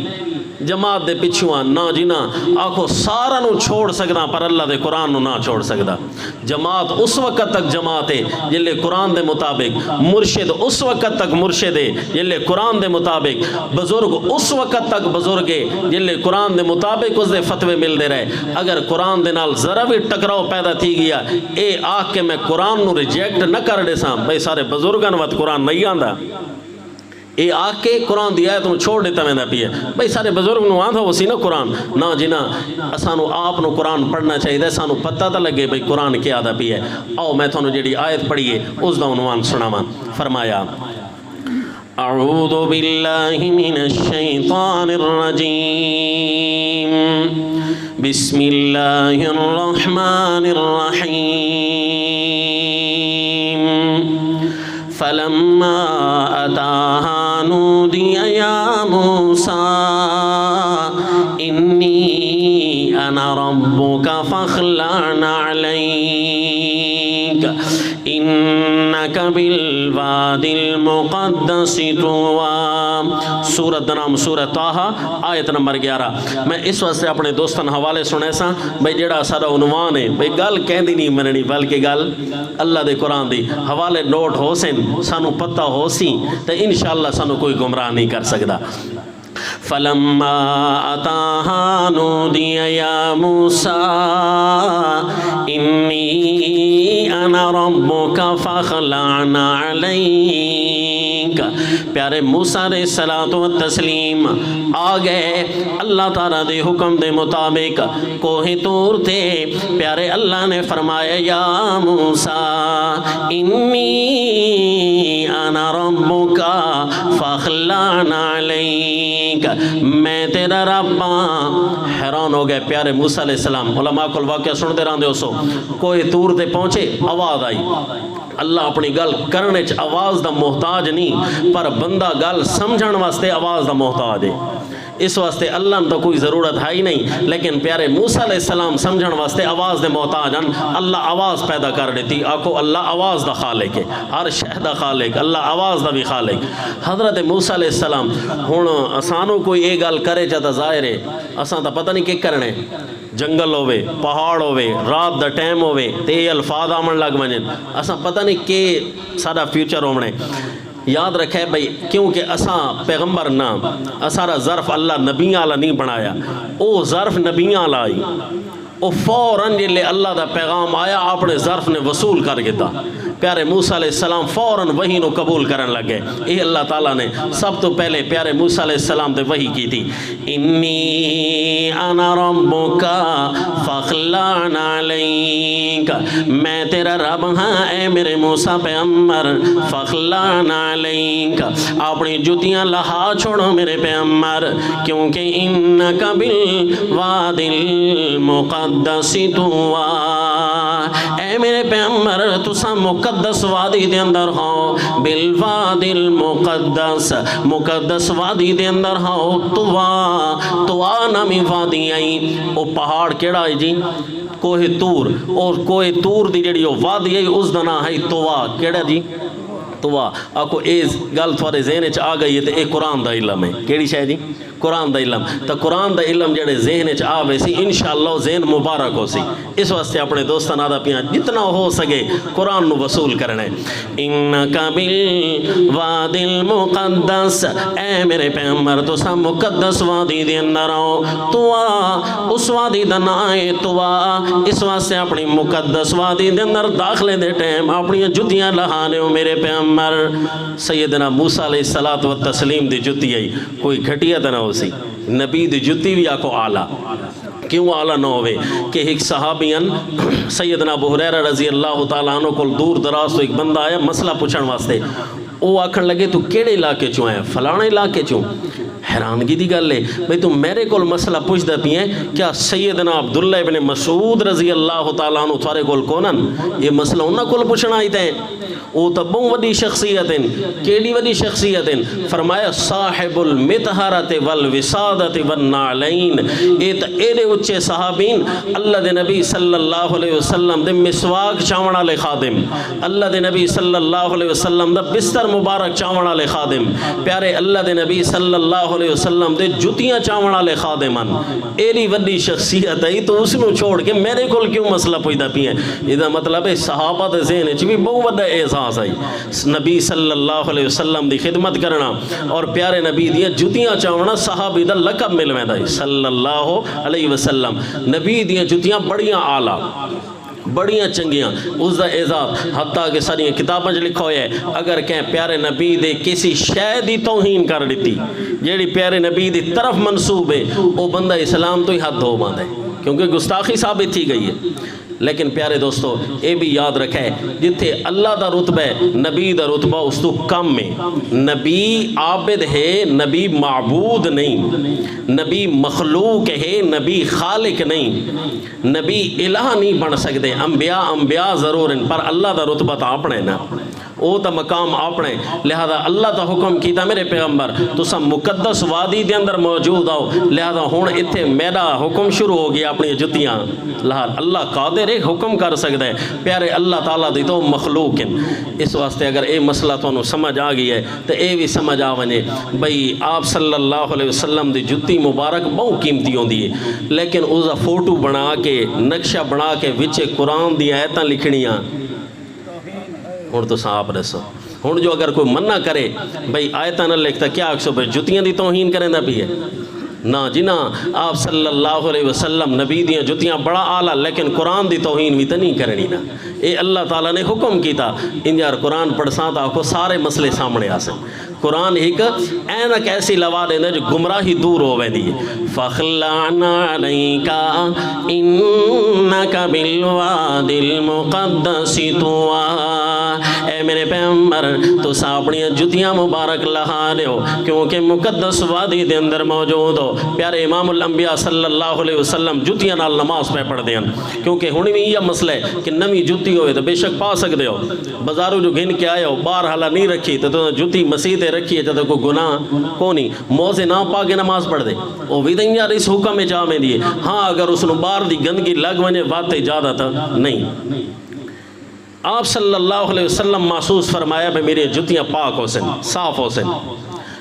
جماعت دے پچھواں نہ جنا آکھو سارا نو چھوڑ سکدا پر اللہ دے قرآن نو نہ چھوڑ سکدا۔ جماعت اس وقت تک جماعت ہے جلے قرآن دے مطابق، مرشد اس وقت تک مرشد ہے جلے قرآن دے مطابق، بزرگ اس وقت تک بزرگ ہے جلے قرآن دے مطابق اس دے فتوے مل دے رہے۔ اگر قرآن دے نال ذرا بھی ٹکراؤ پیدا تھی گیا اے آکھ کے میں قرآن نو ریجیکٹ نہ کر دے ساں بھئی سارے بزرگان وقت قرآن نہیں آندا، اے آ کے قرآن دی آیت چھوڑ دیتا میں پی ہے بھائی سارے بزرگ نو آدھا وہ سی نا قرآن نہ جنا اسانو آپ نو قرآن پڑھنا چاہیے سانو پتہ تو لگے بھائی قرآن کیا آدھا پی ہے آؤ میں تھانو جڑی آیت پڑھیے اس دا عنوان سناواں فرمایا اعوذ باللہ من الشیطان الرجیم بسم اللہ الرحمن الرحیم فلما أتاها نودي يا موسى إني أنا ربك فاخلع عليك إنك بالواد المقدس طوى سورت نام سورت طه آیت نمبر 11 میں اس واسطے اپنے دوستان حوالے سنے سا بھئی جڑا سارا عنوان ہے بھئی گل کہندی نہیں مننی بلکہ گل اللہ دے قرآن دی حوالے نوٹ ہو سن سانو پتہ ہو سی تو انشاءاللہ سانو کوئی گمراہ نہیں کر سکتا فلما أتاها نودي يا موسى إني أنا ربك فاخلعنا عليك پیارے موسیٰ علیہ الصلوۃ والتسلیم آگئے اللہ تعالیٰ دے حکم دے مطابق کوہ طور تھے پیارے اللہ نے فرمایا یا موسیٰ انی انا ربک فاخلعنا علیک میں تیرا رب حیران ہو گئے پیارے موسیٰ علیہ السلام علماء کو واقعہ سنتے رہندے ہو سو کوہ طور تے پہنچے آواز آئی اللہ اپنی گل کرنے چ آواز دا محتاج نہیں پر بندہ گل سمجھن واسطے آواز دا محتاج ہے اس واسطے اللہ نے تو کوئی ضرورت ہے ہی نہیں لیکن پیارے موسیٰ علیہ السلام سمجھن واسطے آواز دے محتاج ہیں اللہ آواز پیدا کر دیتی آکو اللہ آواز دا خالق ہے ہر شہ دا خالق اللہ آواز دا بھی خالق حضرت موسیٰ علیہ السلام ہن اسانو کوئی اے گل کرے جاتا ظاہر ہے اساں تا پتہ نہیں کہ کرنے جنگل ہوئے پہاڑ ہوئے رات دا ٹائم ہوئے تے الفاظ آمن لگ منجن اساں پتہ نہیں کہ سارا فیوچر ہونے یاد رکھے بھئی کیونکہ اساں پیغمبر نہ اسارا ظرف اللہ نبیاں والا نہیں بنایا او ظرف نبیاں والا آئی او فوراً جلے اللہ دا پیغام آیا اپنے ظرف نے وصول کر گتا پیارے موسیٰ علیہ السلام فوراً وحی نو قبول کرن لگے اے اللہ تعالیٰ نے سب تو پہلے پیارے موسیٰ علیہ السلام تے وحی کی تھی انی انا ربک فاخلعنا علیک میں تیرا رب ہاں اے میرے موسیٰ پیغمبر فاخلعنا علیک اپنی جوتیاں لہا چھوڑو میرے پیغمبر کیونکہ انک بالواد المقدس طوى اے میرے پیغمبر تسا مقدس وادی دے اندر ہو بالواد المقدس مقدس وادی دے اندر ہو طوى نامی وادی آئی او پہاڑ کیڑا ہے جی کوہ طور اور کوہ طور دی جڑی وادی ہے اس دا نام ہے طوى کیڑا جی طوى آکو اے گل تھوڑے ذہن چ آ گئی ہے تے اے قرآن دا علم ہے کیڑی شے جی قرآن دا علم تو قرآن دا علم جڑے ذہن چ آوے سی انشاءاللہ ذہن مبارک ہو سی اس واسطے اپنے دوستان آدھا پیاں جتنا ہو سکے قرآن نو وصول کرنے انکا بالواد المقدس اے میرے پیغمبر تو سا مقدس وادی دے اندر آؤ طوى اس وادی دا نائے طوى اس واسطے اپنی مقدس وادی دے اندر داخلے دے ٹائم اپنی جتیاں لہانے ہو میرے پیغمبر سیدنا موسیٰ علیہ الصلوۃ والتسلیم دی جتی آئی کوئی گھٹیا تو نہ ہو سی نبی دی جتی بھی آکو آلہ کیوں آلہ نہ ہوئے کہ ایک صحابین سیدنا ابو ہریرہ رضی اللہ تعالیٰ عنہ کو دور دراز تو ایک بندہ آیا مسئلہ پوچھن واسطے او آکھن لگے تو کیڑے علاقے چوں ہے فلانے علاقے چوں حیرانگی دی گل ہے بھئی تم میرے کول مسئلہ پوچھ دا پی ہیں کیا سیدنا عبداللہ ابن مسعود رضی اللہ تعالیٰ عنہ تھوارے کول کونن یہ مسئلہ انہاں کول پوچھنا آئی تھے او تبوں وڈی شخصیتیں کیڑی وڈی شخصیتیں فرمایا صاحب المطہرۃ والوسادۃ والنعلین اے تے ایڈے اچے صحابین اللہ دے نبی صلی اللہ علیہ وسلم دے مسواک چاون والے خادم اللہ دے نبی صلی اللہ علیہ وسلم دا بستر مبارک چاون والے خادم پیارے اللہ دے نبی صلی اللہ علیہ وسلم دے جتیاں چاون والے خادمان ایڈی وڈی شخصیت ہے تو اس میں چھوڑ کے میرے کول کیوں مسئلہ پوچھدا پی ہے یہ مطلب ہے صحابہ دے ذہن وچ بھی بہت بڑا احساس ہے نبی صلی اللہ علیہ وسلم دی خدمت کرنا اور پیارے نبی دی جتیاں چاونا صحابی دا لقب مل ویندا ہے صلی اللہ علیہ وسلم نبی دی جتیاں بڑیاں اعلیٰ بڑیاں چنگیاں اس دا اعزاز حتیٰ کہ ساری کتاباں لکھا ہوا ہے اگر کہیں پیارے نبی دے کسی شے دی توہین کر دیتی جیڑی پیارے نبی دی طرف منسوب ہے وہ بندہ اسلام تو ہی ہاتھ دھو باندھے کیونکہ گستاخی ثابت تھی گئی ہے۔ لیکن پیارے دوستو یہ بھی یاد رکھے جتھے اللہ دا رتبہ ہے نبی دا رتبہ اس تو کم ہے۔ نبی عابد ہے، نبی معبود نہیں، نبی مخلوق ہے، نبی خالق نہیں، نبی الہ نہیں بن سکتے۔ انبیاء ضرور ہیں پر اللہ دا رتبہ تو اپنے نا، وہ تو مقام اپنے، لہذا اللہ تا حکم کیتا میرے پیغمبر تسا مقدس وادی دے اندر موجود آؤ، لہذا ہون اتھے میرا حکم شروع ہو گیا اپنی جتیاں لہذا اللہ قادر ایک حکم کر سکتا ہے، پیارے اللہ تعالیٰ دی تو مخلوق ہیں۔ اس واسطے اگر اے مسئلہ تو سمجھ آ گئی ہے تو اے بھی سمجھ آ ونے بھئی آپ صلی اللہ علیہ وسلم دی جتی مبارک بہت قیمتی ہوندی ہے، لیکن اس دا فوٹو بنا کے نقشہ بنا کے وچے قرآن دی آیتاں لکھنیاں ہوں تو آپ دسو ہوں جو اگر کوئی منع کرے بھئی آیتاں نہ لکھتا کیا آکسو بھئی جتیاں دی توہین کریں دا بھی ہے نا جی نا، آپ صلی اللہ علیہ وسلم نبی دیاں جتیاں بڑا آلہ لیکن قرآن دی توہین بھی تو نہیں کرنی نا، اے اللہ تعالیٰ نے حکم کیتا ان یار قرآن پڑھساں تا کو سارے مسئلے سامنے آسیں۔ قرآن ایک اینک ایسی لوا دینا جو گمراہی دور ہو ویندی ہے۔ فَخْلَعْنَا عَلَيْكَ إِنَّكَ بِالْوَادِ الْمُقَدَّسِ طُوًى، اے میرے پیغمبر تو اپنی جتیاں مبارک لہا دیو کیونکہ مقدس وادی دے اندر موجود ہو۔ پیارے امام الانبیاء صلی اللہ علیہ وسلم جتیاں نال نماز پہ پڑھ دیں کیونکہ ہونی بھی یہ مسئلہ ہے کہ نمی جتی ہوئے تو بے شک پا سکتے ہو، بازاروں جو گھن کے آئے ہو بار حالہ نہیں رکھی تو جتی مسیح رکھی ہے جب کوئی گناہ کو نہیں موزے نہ پا کے نماز پڑھ دے وہ بھی دیں یار اس حکم میں جا میں دیئے ہاں اگر اس نے بار دی گندگی لگ ونے بات اجازت تھا نہیں۔ آپ صلی اللہ علیہ وسلم محسوس فرمایا کہ میری جتیاں پاک ہو سن صاف ہو سن،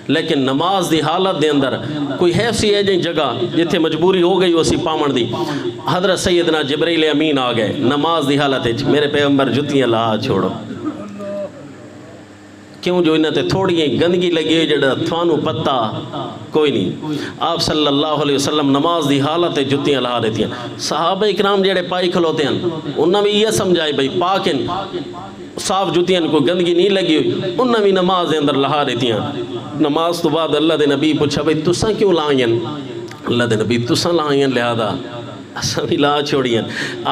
لیکن نماز دی حالت دے اندر کوئی حیثی ہے جن جگہ جتھے مجبوری ہو گئی اسی پامن دی حضرت سیدنا جبریل امین آ گئے نماز دی حالت ہے میرے پیغمبر جتیاں لا چھوڑو کیوں جو انہیں تے تھوڑی گندگی لگی ہوئی جڑا تھوانو پتہ کوئی نہیں۔ آپ صلی اللہ علیہ وسلم نماز دی حالت جتیاں لہا دیتی ہیں، صحابہ اکرام جڑے پائی کھلوتے ہیں انہوں بھی یہ سمجھائے بھئی پاک ہیں صاف جتیاں کوئی گندگی نہیں لگی ہوئی انہوں بھی نماز دے اندر لہا دیتی ہیں۔ نماز تو بعد اللہ دے نبی پوچھا بھئی تساں کیوں لائیں؟ اللہ دے نبی تساں لائیں لہذا اساں بھی لا چھوڑیاں۔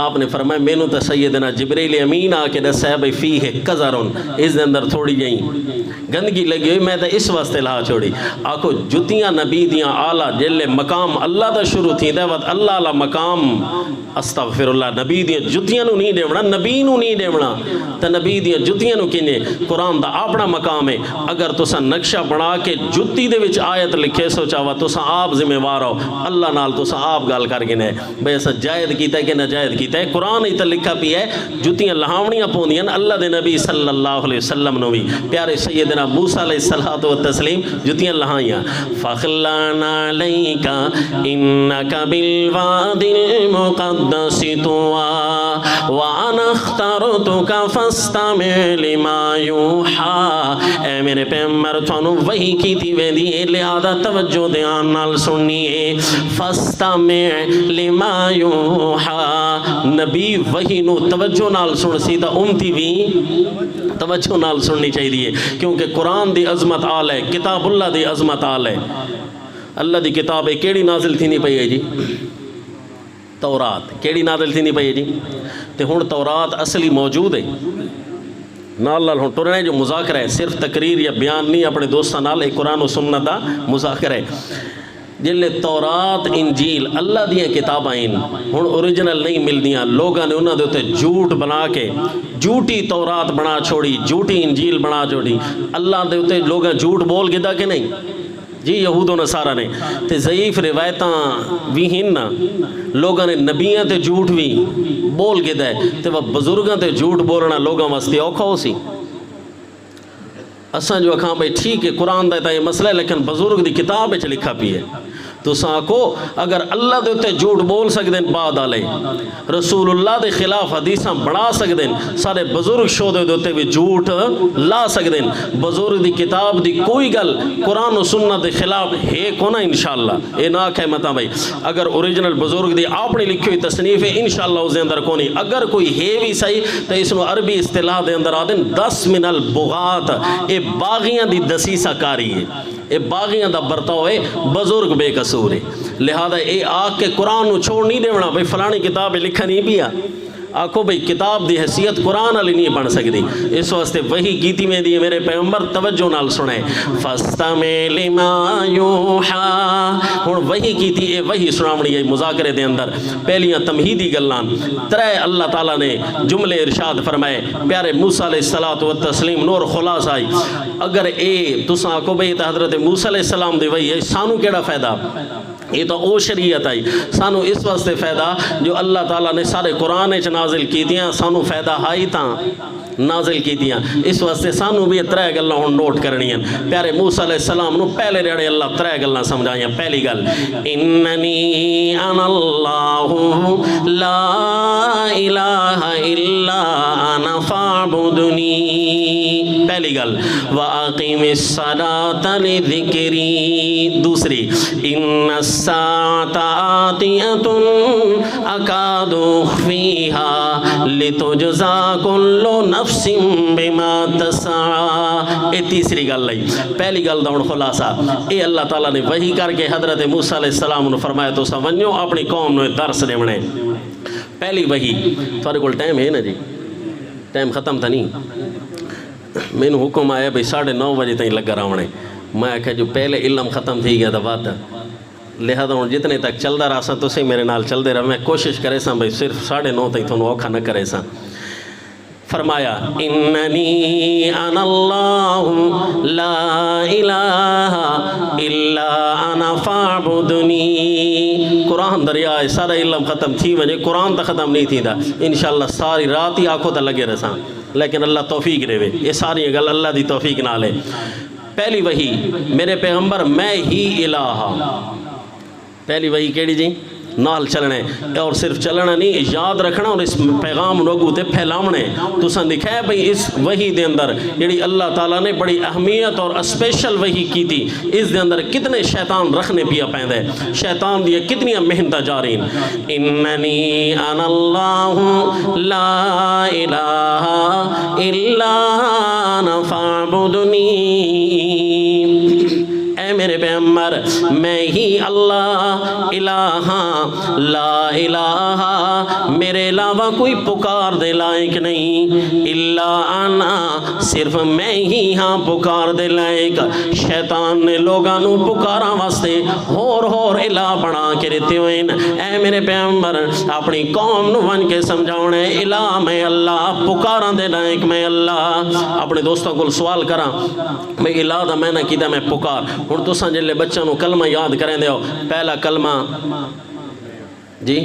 آپ نے فرمایا مینوں تے سیدنا جبریل امین آ کے دسیا بھئی فیہ قذرن اس دے اندر تھوڑی جہیں گندگی لگی ہوئی میں تے اس واسطے لا چھوڑی۔ آکھو جتیاں نبی دیاں آلہ جلے مقام اللہ دا شروع تھی دے وقت اللہ علیہ مقام استغفر اللہ نبی دیاں جتیاں نو نہیں دیونا نبی نو نہیں دیونا تے نبی دیاں جتیاں نو کینے قرآن دا اپنا مقام ہے۔ اگر تسا نقشہ بنا کے جتی دے وچ آیت لکھے سوچا وا تسا آپ ذمہ وار ہو اللہ نال تسا آپ گل کر گنے بھئی ایسا جائد کیتا ہے کہ ناجائد کیتا ہے قرآن ہی تے لکھا بھی ہے جتیاں لہاونیاں پوندیاں اللہ دے نبی صلی اللہ علیہ وسلم نو بھی پیارے سیدنا موسیٰ علیہ الصلوۃ والتسلیم جتیاں لہائیاں فَخْلَعْنَا عَلَيْكَ إِنَّكَ بِالْوَادِ الْمُقَدَّسِ طُوًى وَأَنَا اخْتَرْتُكَ فَاسْتَمِعْ لِمَا يُوحَىٰ، اے میرے پیغمبر تھانوں وحی کی تھی ویندی ہے لہذا توجہ دھیان نال سننی ہے۔ فَاسْتَمِعْ لِمَا يُوحَىٰ نبی وحی نو توجہ نال سن سی تا امتی بھی توجہ نال سننی چاہیے کیونکہ قرآن دی عظمت آل ہے کتاب اللہ دی عظمت آل ہے۔ اللہ دی کتاب کیڑی نازل تھی نہیں پئی ہے جی تورات کیڑی نازل تھی نہیں پئی ہے جی تے ہن تورات اصلی موجود ہے نال نال ہن ٹرنے جو مذاکرہ ہے صرف تقریر یا بیان نہیں اپنے دوستاں نال ایک قرآن و سنت دا مذاکرہ ہے۔ جلے تورات انجیل اللہ دیاں کتاباں ہیں ہن اوریجنل نہیں ملدیاں لوگاں نے انہاں دے اوتے جھوٹ بنا کے جھوٹی تورات بنا چھوڑی جھوٹی انجیل بنا چھوڑی اللہ دے اوتے لوگاں جھوٹ بول گدا کہ نہیں جی یہود و نصارہ نے تے ضعیف روایتاں بھی ہن نا لوگاں نے نبیاں تے جھوٹ بھی بول گدا ہے تے وہ بزرگاں تے جھوٹ بولنا لوگاں واسطے اوکھا ہو سی۔ اساں جو کہاں بھئی ٹھیک ہے قرآن دا یہ مسئلہ ہے لیکن بزرگ دی کتاب وچ لکھا پی ہے تساں کو اگر اللہ دے تے جھوٹ بول سکتے ہیں بعد والے رسول اللہ دے خلاف حدیثاں بنا سکتے ہیں سارے بزرگ شودے دے تے بھی جھوٹ لا سکتے ہیں بزرگ دی کتاب دی کوئی گل قرآن و سنت دے خلاف ہے کو نا انشاءاللہ اے نہ کہ متا بھائی اگر اوریجنل بزرگ دی آپ نے لکھی ہوئی تصنیف ہے انشاءاللہ اس دے اندر کونی اگر کوئی ہے بھی صحیح تو اس نو عربی اصطلاح دے اندر آدن 10 من البغات اے باغیاں دی دسیسہ کاری ہے اے باغیاں دا برتاؤ ہے بزرگ بے قصور ہے لہذا اے آگ کے قرآن نو چھوڑ نہیں دیونا بھئی فلانی کتاب لکھا نہیں پیا آکھو بھئی کتاب دی حیثیت قرآن علی نہیں بن سکتی اس واسطے وہی کیتی میں دی میرے پیغمبر توجہ نال سنے فَاسْتَمِعْ لِمَا يُوحَىٰ ہون وہی کیتی اے وہی سنامنی ہے مذاکرے دے اندر پہلیاں تمہیدی گلان ترے اللہ تعالیٰ نے جملے ارشاد فرمائے پیارے موسیٰ علیہ السلام نور خلاص آئی اگر اے تساں آکھو بھئی تا حضرت موسیٰ علیہ السلام دے وہی ہے سانو کیڑا فائدہ یہ تو او شریعت آئی سانو اس واسطے فائدہ جو اللہ تعالیٰ نے سارے قرآن اچ نازل کی دیاں سانو فائدہ ہائی تاں نازل کی دیاں اس واسطے سانو بھی ترے گلاں ہن نوٹ کرنی ہیں پیارے موسیٰ علیہ السلام نو پہلے ریڑے اللہ ترے گلاں سمجھائیں پہلی گل اننی انا اللہ لا الہ الا انا فاعبدنی پہلی گل واقیم الصلاۃ لذکری دوسری ان الساعۃ آتیۃ اکاد اخفیہا لتجزا کل نفس بما تسعى اے تیسری گل لئی پہلی گل دا ہن خلاصہ اے اللہ تعالیٰ نے وحی کر کے حضرت موسیٰ علیہ السلام نے فرمایا تو سمجھو اپنی قوم نے درس دیونے پہلی وحی تھوڑے کول ٹائم ہے نا جی ٹائم ختم تھا نہیں میں نے حکم آیا بھئی 9:30 بجے تک لگا رہا میں کہ جو پہلے علم ختم تھی گیا تھا بات لہذا ہوں جتنے تک چل رہا سا تو سے میرے نال چل دے رہا میں کوشش کرے سا بھئی صرف 9:30 تک تھوڑا اوکھا نہ کرے سا فرمایا اننی انا اللہ لا الہ الا انا فاعبدنی قرآن دریائے سارا علم ختم تھی وجہ قرآن تا ختم نہیں تھی دا انشاءاللہ ساری رات ہی آنکھوں تا لگے رساں لیکن اللہ توفیق دے وے یہ ساری گل اللہ دی توفیق نہ لے پہلی وحی میرے پیغمبر میں ہی الہ پہلی وحی کیڑی جی نال چلنے اور صرف چلنا نہیں یاد رکھنا اور اس پیغام لوگوں تے پھیلاونے تو سن دکھائے بھئی اس وحی دے اندر یعنی اللہ تعالیٰ نے بڑی اہمیت اور اسپیشل وحی کی تھی اس دے اندر کتنے شیطان رکھنے پیا پہندے شیطان دیا کتنی محنت جارین اننی انا اللہ لا الہ الا انا فاعبدنی اے میرے پیغمبر میں ہی اللہ الہ لا الہ میرے علاوہ کوئی پکار دے لائق نہیں الا انا صرف میں ہی ہاں پکار دے لائق شیطان نے لوگانوں پکارا واسطے ہور الہ بنا کے رہتے ہوئے اے میرے پیغمبر اپنی قوم نو ون کے سمجھاؤنے الہ میں اللہ پکارا دے لائق میں اللہ اپنے دوستوں کو سوال کرا میں الہ دا میں نہ کیتا میں پکار ہن تو سنجلے بچوں نو کلمہ یاد کریں دے ہو پہلا کلمہ جی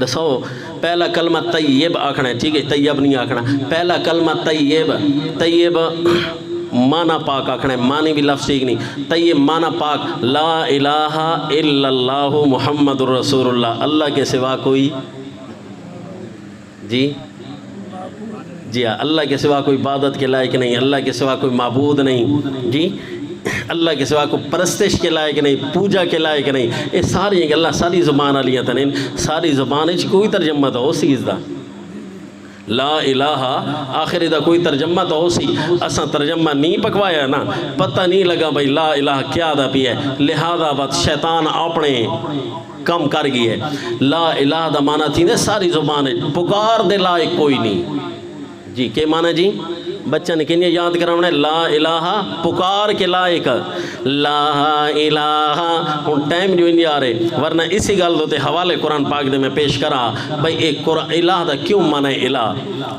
دسو پہلا کلمہ طیب آکھنا ہے ٹھیک ہے طیب نہیں آکھنا پہلا کلمہ طیب مانا پاک آکھنا ہے مانی بھی لفظ ٹھیک نہیں طیب مانا پاک لا الہ الا اللہ محمد رسول اللہ اللہ کے سوا کوئی جی جی ہاں اللہ کے سوا کوئی عبادت کے لائق نہیں اللہ کے سوا کوئی معبود نہیں جی اللہ کے سوا کو پرستش کے لائق نہیں پوجا کے لائق نہیں یہ ساری اللہ ساری زبان علیہ تنین ساری زبان کوئی ترجمہ تو ہو سی اس دا لا الہ آخری دا کوئی ترجمہ تو ہو سی اساں ترجمہ نہیں پکوایا نا پتہ نہیں لگا بھئی لا الہ کیا دا پی ہے لہذا بات شیطان اپنے کم کر گئی ہے لا الہ دا معنی تھی دے ساری زبان پکار دے لائق کوئی نہیں جی کہ معنی جی بچہ نے کنیا یاد کراؤنا ہے لا الہ پکار کے لائق لا الہ ہن ٹائم جو انڈیا آ رہے ورنہ اسی گل دوتے حوالے قرآن پاک دے میں پیش کرا بھئی ایک قرآن الہ دا کیوں معنی الہ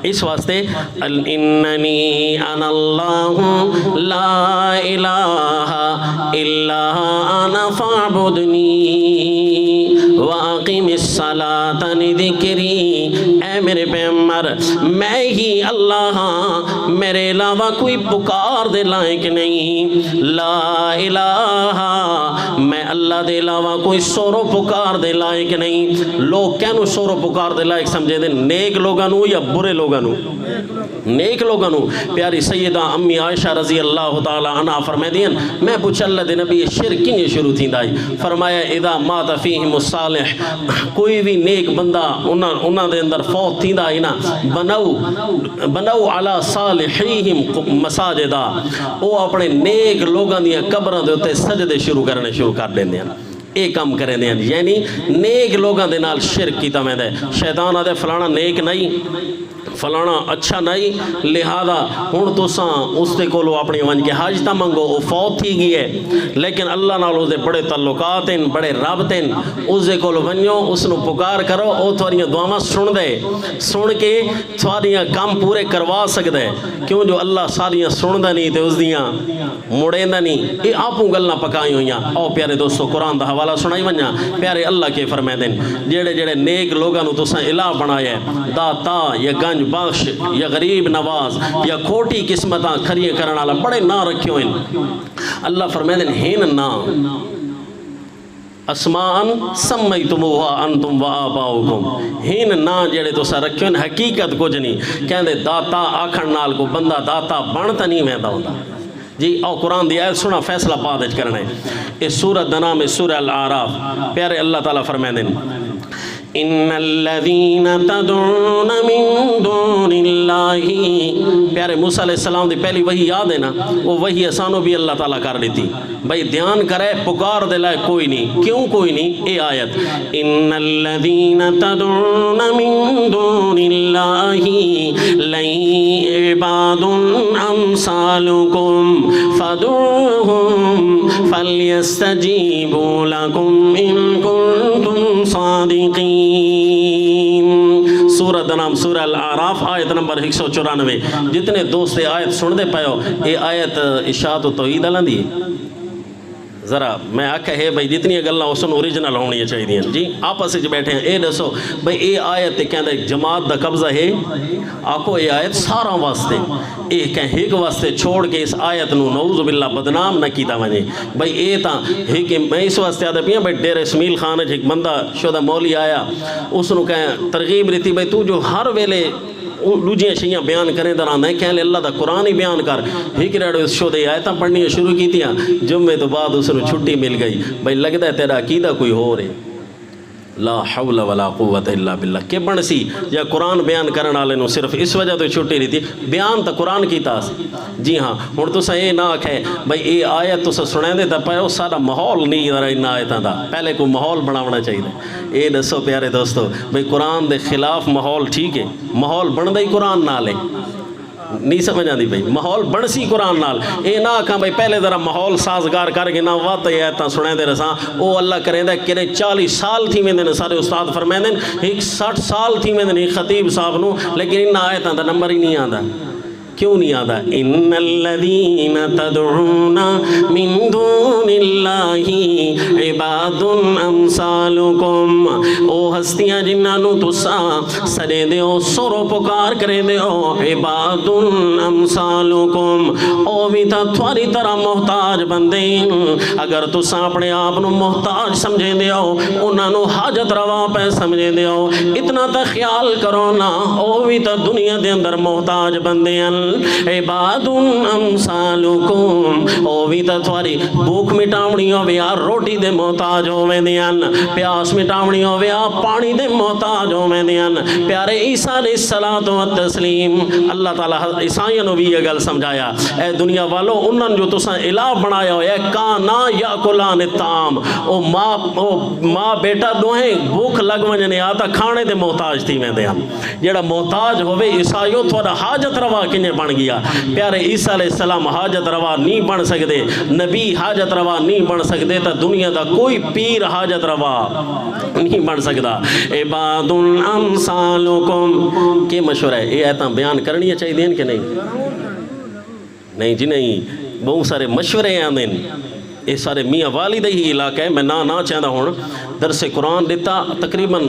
اس واسطے اننی انا اللہ لا الہ الا انا فاعبدنی وَأَقِمِ الصَّلَاةَ لِذِكْرِي، اے میرے پیغمبر میں ہی اللہ ہاں، میرے علاوہ کوئی پکار دے لائق نہیں، لا الہ، میں اللہ دے علاوہ کوئی سورو پکار دے لائق نہیں۔ لوگ کینو سورو پکار دے لائق سمجھے دیں؟ نیک لوگانو یا برے لوگانو؟ نیک لوگانو۔ پیاری سیدہ امی عائشہ رضی اللہ تعالیٰ عنہ فرمائے دیں میں پوچھا اللہ دے نبی شرک کنجے شروع تھی دائی؟ فرمایا اذا مات فیہم الصالح، کوئی بھی نیک بندہ انہاں دے اندر فوت تھی دائی نا، بنو علی صالحیہم مساجدہ، وہ اپنے نیک لوگاں دیا قبروں دے ہوتے سجدے شروع کر دیں دیں، ایک کام کریں دیں، یعنی نیک لوگاں دے نال شرک کیتا میں دے۔ شیطان آدھے فلانا نیک نہیں، فلانا اچھا نہیں، لہذا ہون تو ساں اس دے کولو اپنی ونج کے حاجتہ منگو، وہ فوت تھی گئی ہے لیکن اللہ نال اس دے بڑے تعلقات ہیں، بڑے رابط ہیں، اس دے کولو ونجو، اس نو پکار کرو، او تھوڑیاں دعاواں سن دے، سن کے تھوڑیاں کام پورے کروا سکدے، کیوں جو اللہ ساریاں سن دا نہیں تے اس دیاں مڑیں دا نہیں، یہ آپوں گلنا پکائی ہوئیاں۔ او پیارے دوستو قرآن دا حوالہ سنائی ونجا، پیارے اللہ کے فرمائے دیں جڑے نیک لوگاں نو تساں الہ بنایا ہے، داتا یا گنج بخش یا غریب نواز یا کھوٹی قسمتاں کھریے کرن والا بڑے نا رکھیو ہیں، اللہ فرمائے دیں ہین نا اسمان سمیتموها انتم و آباؤکم، ہین نا جڑے تو سا رکھیو ہیں حقیقت کچھ نہیں، کہندے داتا آکھن نال کو بندہ داتا بنتا نہیں میں ہوتا۔ جی او قرآن دی آیت سنا فیصلہ پادج کرنے، اس سورت دا نام ہے سورہ الاعراف۔ پیارے اللہ تعالیٰ فرمائے دیں ان الذین تدعون من دون اللہ، پیارے موسیٰ علیہ السلام دی پہلی وحی یاد ہے نا، وہ وحی اسانو بھی اللہ تعالیٰ کر لیتی، بھئی دھیان کرے پکار دے لائے کوئی نہیں، کیوں کوئی نہیں؟ اے آیت ان الذین تدعون من دون اللہ لن عباد امثالکم فدعوہم فلیستجیبوا لکم ان کنتم صادقین۔ سورت نام سورہ الاعراف آیت نمبر 194۔ جتنے دوست آیت سن دے پائے ہو، یہ آیت اشاعت و توحید علن دی ذرا میں آکھا ہے بھئی جتنی گلنا اسن اوریجنل ہونی چاہیے دیں جی، آپس سے بیٹھے ہیں، اے دسو بھئی اے آیت کہندے جماعت دا قبضہ ہے، آکو اے آیت سارا واسطے، اے کہیں ایک واسطے چھوڑ کے اس آیت نو نعوذ باللہ بدنام نہ کیتا ونے، بھئی اے تا ایک میں اس واسطے آدھا پیا بھئی ڈیر اسمیل خانہ ایک بندہ شدہ مولی آیا، اس نو کہیں ترغیب رہتی بھئی تو جو ہر ویلے دوجیاں شیئں بیان کریں دران ہے، کہنے اللہ دا قرآن ہی بیان کر، ایک ریڑو اس شو دے آیتاں پڑھنی شروع کی تیاں، جمعے تو بعد اس نے چھٹی مل گئی، بھئی لگتا ہے تیرا عقیدہ کوئی ہو رہے، لا حول ولا قوت الا باللہ، کہ بنسی یا قرآن بیان کرن آلے نو صرف اس وجہ تو چھٹی رہی تھی، بیان تا قرآن کی تاس، جی ہاں، ہون تو سا اے ناک ہے، بھئی اے آیت تو سا سنیں دے تا پائے ہو سارا محول نہیں ذرا ان آیتاں دا، پہلے کو محول بناونا چاہیے دے، اے دسو پیارے دوستو، بھئی قرآن دے خلاف محول ٹھیک ہے، محول بن دے قرآن نالے، نہیں سمجھ آندی بھئی محول بڑسی قرآن نال، اے نہ کہاں بھئی پہلے ذرا محول سازگار کر کے نہ وات یہ آیتاں سنیں دے رساں، او اللہ کریں دے کہ 40 سال تھی میں دن سارے استاد فرمائیں دیں، 60 سال تھی میں دن خطیب صاحب نو، لیکن ان آیتاں دا نمبر ہی نہیں آندا، کیوں نہیں آدھا؟ ان الذین تدعون من دون اللہ عباد امثالکم، او ہستیاں جنہاں تساں سڑے دیو سرو پکار کرے دیو، عباد امثالکم، او بھی تا تھواری طرح محتاج بندے، اگر تساں اپنے آپ نو محتاج سمجھے دیو، انہاں نو حاجت روا پہ سمجھے دیو، اتنا تا خیال کرو نا، او بھی تا دنیا دے اندر محتاج بندے ہیں، عباد امثالکم، او بھی تا تھواری بھوک مٹاونی ہو ویا روٹی دے محتاج ہو میں دیان، پیاس مٹاونی ہو ویا پانی دے محتاج ہو میں دیان۔ پیارے عیسیٰ علیہ الصلوۃ والتسلیم، اللہ تعالیٰ عیسائیوں نے بھی یہ گل سمجھایا، اے دنیا والو انہوں جو تساں الہ بنایا ہو، اے کانا یاکلان الطعام، او ماں بیٹا دوہیں بھوک لگ ونجنے آتا کھانے دے محتاج تھی میں دیان، جیڑا محتاج ہوئے عیسائیوں تھوڑا حاجت روا کنجے بن گیا۔ پیارے عیسیٰ علیہ السلام حاجت روا نہیں بن سکتے، نبی حاجت روا نہیں بن سکتے، تا دنیا دا کوئی پیر حاجت روا نہیں بن سکتا۔ عباد امثالکم، کہ مشورہ ہے یہ آیتاں بیان کرنی چاہیے دین کہ نہیں؟ نہیں جی نہیں، بہت سارے مشورے آندیں، یہ سارے میاں والی دا ہی علاقہ ہے، میں نہ چاہتا ہوں درس قرآن دیتا تقریباً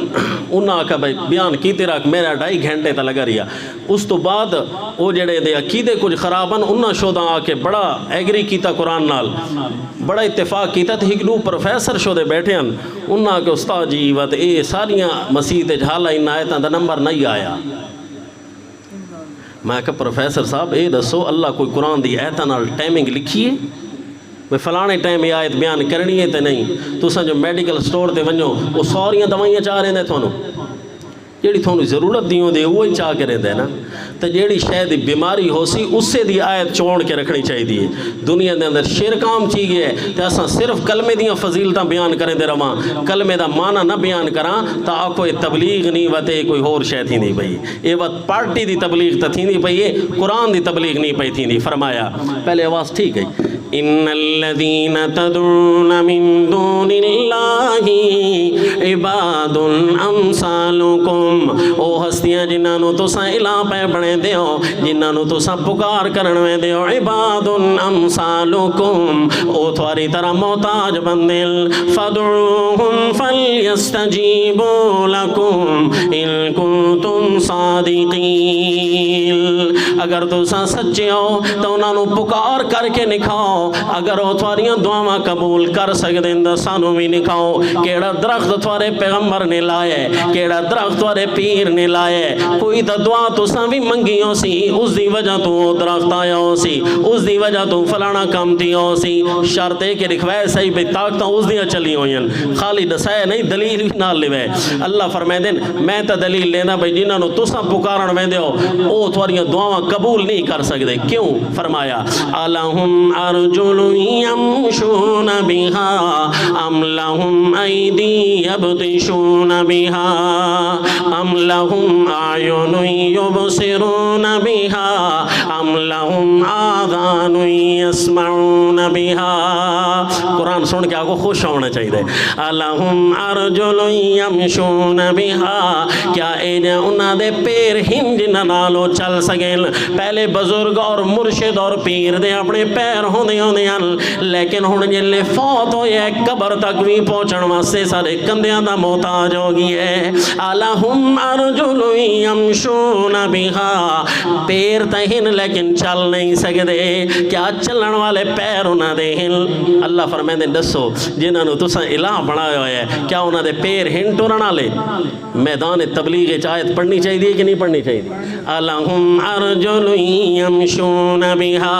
انہاں آکھا بھائی بیان کیتے رکھ میرا 2.5 گھنٹے تا لگا رہا. اس تو بعد وہ جڑے دے عقیدے کچھ خرابن انہاں شودہ آ کے بڑا ایگری کیتا قرآن نال، بڑا اتفاق کیتا تو ایک دو پروفیسر شودے بیٹھے ہیں انہاں کے استاد جی وقت اے ساریاں مسیح جھالا ان آیتاں دا نمبر نہیں آیا. میں کہا پروفیسر صاحب اے دسو اللہ کوئی قرآن دی آیتاں نال ٹائمنگ لکھی ہے میں فلانے ٹائم یہ آیت بیان کرنی ہے تے نہیں. تساں جو میڈیکل سٹور تے ونجو وہ ساریاں دوائیاں چاہ رہے ہیں تھانوں جیڑی تھانوں ضرورت دیوں دے وہی چاہ کے رہتے ہیں نا. تو جیڑی شاید بیماری ہو سی اس سے دی آیت چون کے رکھنی چاہیے. دنیا دے اندر شرک عام چیز ہے تو اساں صرف کلمے دیاں فضیلتاں بیان کریں دے رواں کلمے دا معنی نہ بیان کراں تا آکو یہ تبلیغ نہیں وتے کوئی اور شے تھی نہیں پئی. یہ وقت پارٹی دی تبلیغ تا تھی نہیں پئی ہے قرآن دی تبلیغ نہیں پئی تھی نہیں. فرمایا پہلے آواز ٹھیک ہے ان الذین تدعون من دون اللہ عباد امثالکم او ہستیاں جنہاں نو تساں الہ پہ بنے دیو جنہاں نو تساں پکار کرنے دیو عباد امثالکم او تھواری طرح محتاج بندل فدعوہم فلیستجیبوا لکم ان کنتم صادقین. اگر تساں سچے ہو تو انہاں نو پکار کر کے نکھاؤ. اگر وہ تھواریاں دعاواں قبول کر سکتے ہیں سانو بھی نکھاؤ. کیڑا درخت تھوارے پیغمبر نے لائے کیڑا درخت تھوارے پیر نے لائے کوئی تا دعا تساں بھی منگی ہو سی اس دی وجہ تو وہ درخت آیا ہو سی اس دی وجہ تو فلانا کام دی ہو سی. شرط ہے کہ رکھوائے صحیح بھی طاقتاں اس دیا چلی ہوئی ہیں خالی دسائے نہیں دلیل بھی نہ لے. اللہ فرمائے دین میں تا دلیل لینا بھائی جنہاں نو تساں پکارن ویندے ہو او تھواریاں دعاواں قبول نہیں کر سکتے. کیوں؟ فرمایا الہم ارجل یمشون بها ام لهم ایدی یبطشون بها ام لهم اعین یبصرون بها ام لهم آذان یسمعون بها. قرآن سن کے آگو خوش ہونا چاہیے. الہم ارجل یمشون بها کیا ایجا انہاں دے پیر ہنج نالو چل سگیں. پہلے بزرگ اور مرشد اور پیر دے اپنے پیر ہوندے لیکن ہن جلے فوت ہوئے قبر تک بھی پہنچن واسطے سارے کندیاں دا محتاج ہو گئی ہے. الہم ارجل یمشون بها پیر تہن لیکن چل نہیں سکدے. کیا چلن والے پیر انہاں دے ہن؟ اللہ فرمائے دسو جنہاں نو تساں الہ بنایا ہویا ہے کیا انہاں دے پیر ہن ٹرن والے؟ میدان تبلیغ آیت پڑھنی چاہیے کہ نہیں پڑھنی چاہیے؟ الہم ارجل یمشون بها.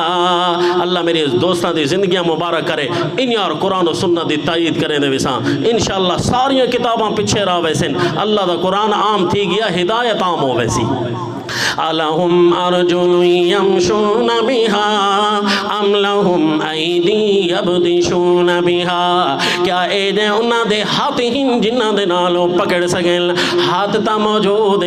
اللہ میری دوستاں دی زندگیاں مبارک کرے ان یار قرآن و سنت دی تائید کریں دے ویساں انشاءاللہ ساریاں کتاباں پچھے راہ ویسن اللہ دا قرآن عام تھی گیا ہدایت عام ہو ویسی. الہم ارجل یمشون بها ام لهم ایدی یبطشون بها کیا اے دے انہاں دے ہاتھ ہن جنہاں دے نالوں پکڑ سکیں. ہاتھ تا موجود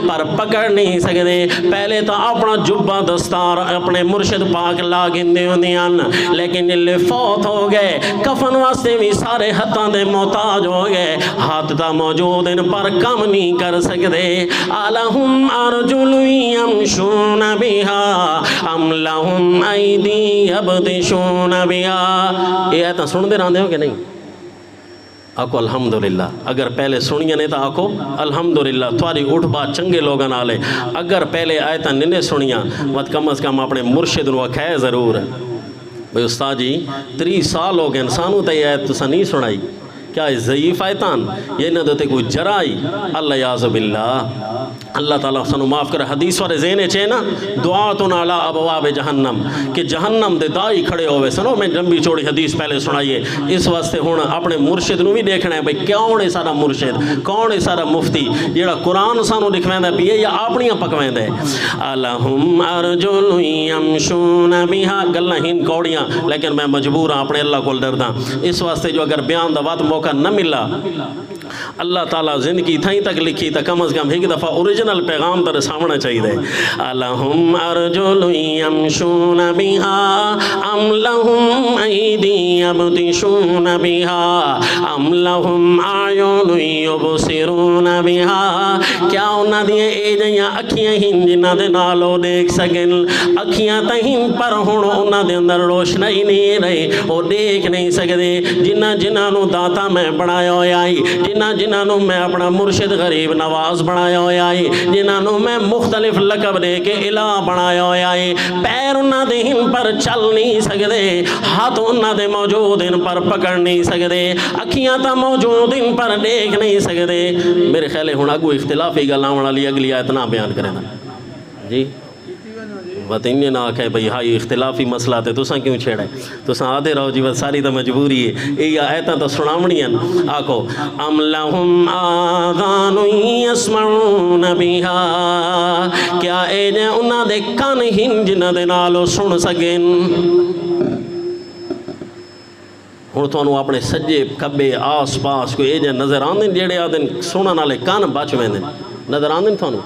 پر پکڑ نہیں سکتے. پہلے تا اپنا جبہ دستار اپنے مرشد پاک لاگندے ہوندیاں لیکن جلے فوت ہو گئے کفن واسطے بھی سارے ہاتھاں دے محتاج ہو گئے. ہاتھ تا موجود پر کم نہیں کر سکتے. الہم ارجل یمشون بها ام لهم ایدی یبطشون بها. یہ آیتاں سن دے رہندے ہو کہ نہیں؟ آکو الحمدللہ. اگر پہلے سنیاں نہیں تا آکو الحمدللہ. تھواری اٹھ بات چنگے لوگاں نالے. اگر پہلے آیتاں ننے سنیاں وقت کم از کم اپنے مرشد نو کھائے ضرور بھئی استاد جی 30 سال ہو گئے انسانوں تے آیت تسا نہیں سنائی کیا ضعیف آیتان یہ نہ دوتے کوئی جرائی. اللہ یعوذ باللہ. اللہ تعالیٰ سنو معاف کرے. حدیث والے ذہنے چھے نا دعاتن علی ابواب جہنم کہ جہنم دے دائی کھڑے ہوئے. سنو میں لمبی چوڑی حدیث پہلے سنائیے. اس واسطے ہوں اپنے مرشد نو بھی دیکھنا ہے بھئی کون ہے سارا مرشد کون ہے سارا مفتی جیڑا قرآن سانو لکھویندا پیے یا اپنیاں پکویندا ہے. الہم ارجل یمشون بها گلاں ہن کوڑیاں لیکن میں مجبور ہوں اپنے اللہ کو ڈردا. اس واسطے جو اگر بیان دا وقت موقع نہ ملا اللہ تعالیٰ زندگی تھائیں تک لکھی تا کم از کم ایک دفعہ اوریجنل پیغام تر سامنا چاہیے. الہم ارجل یمشون بها ام لہم ایدی یبطشون بها ام لہم اعین یبصرون بها. کیا انہاں دیاں اے جیاں اکھیاں ہن جنہاں دے نالو دیکھ سکن, اکھیاں تہین پر ہن انہاں دے اندر روشنائی نہیں رہی, وہ دیکھ نہیں سکدے. جنہاں نو داتا میں بنایا ہویا ہی, جنہاں نو میں اپنا مرشد غریب نواز بنایا ہویا ہی, جنہاں نو میں مختلف لقب دے کے الہ بنایا ہویا ہی, پیر انہاں دے ہن پر چل نہیں سکدے, ہاتھ انہاں دے موجود ان پر پکڑ نہیں سکدے, اکھیاں تا موجود ان پر دیکھ نہیں سکدے. میرے خیال ہے ہن اگو اختلافی گلاں والی اگلی آیت نہ بیان کریں جی. وطنی نہ آکھے بھئی ہائی اختلافی مسئلہ تے تساں کیوں چھیڑے, تساں آدھے رہو جی بس ساری تا مجبوری ہے. یہ آیتاں تا سنامنی ہیں. آکھو ام لہم آذان یسمعون بها, کیا اے جے انہاں دے کان ہن جنہاں دے نالو سن سکن. ہن تانوں اپنے سجے کبے آس پاس کوئی اے جے نظر آندن جیڑے آدن سنن والے کان بچ ویندن, نظر آندن تانوں؟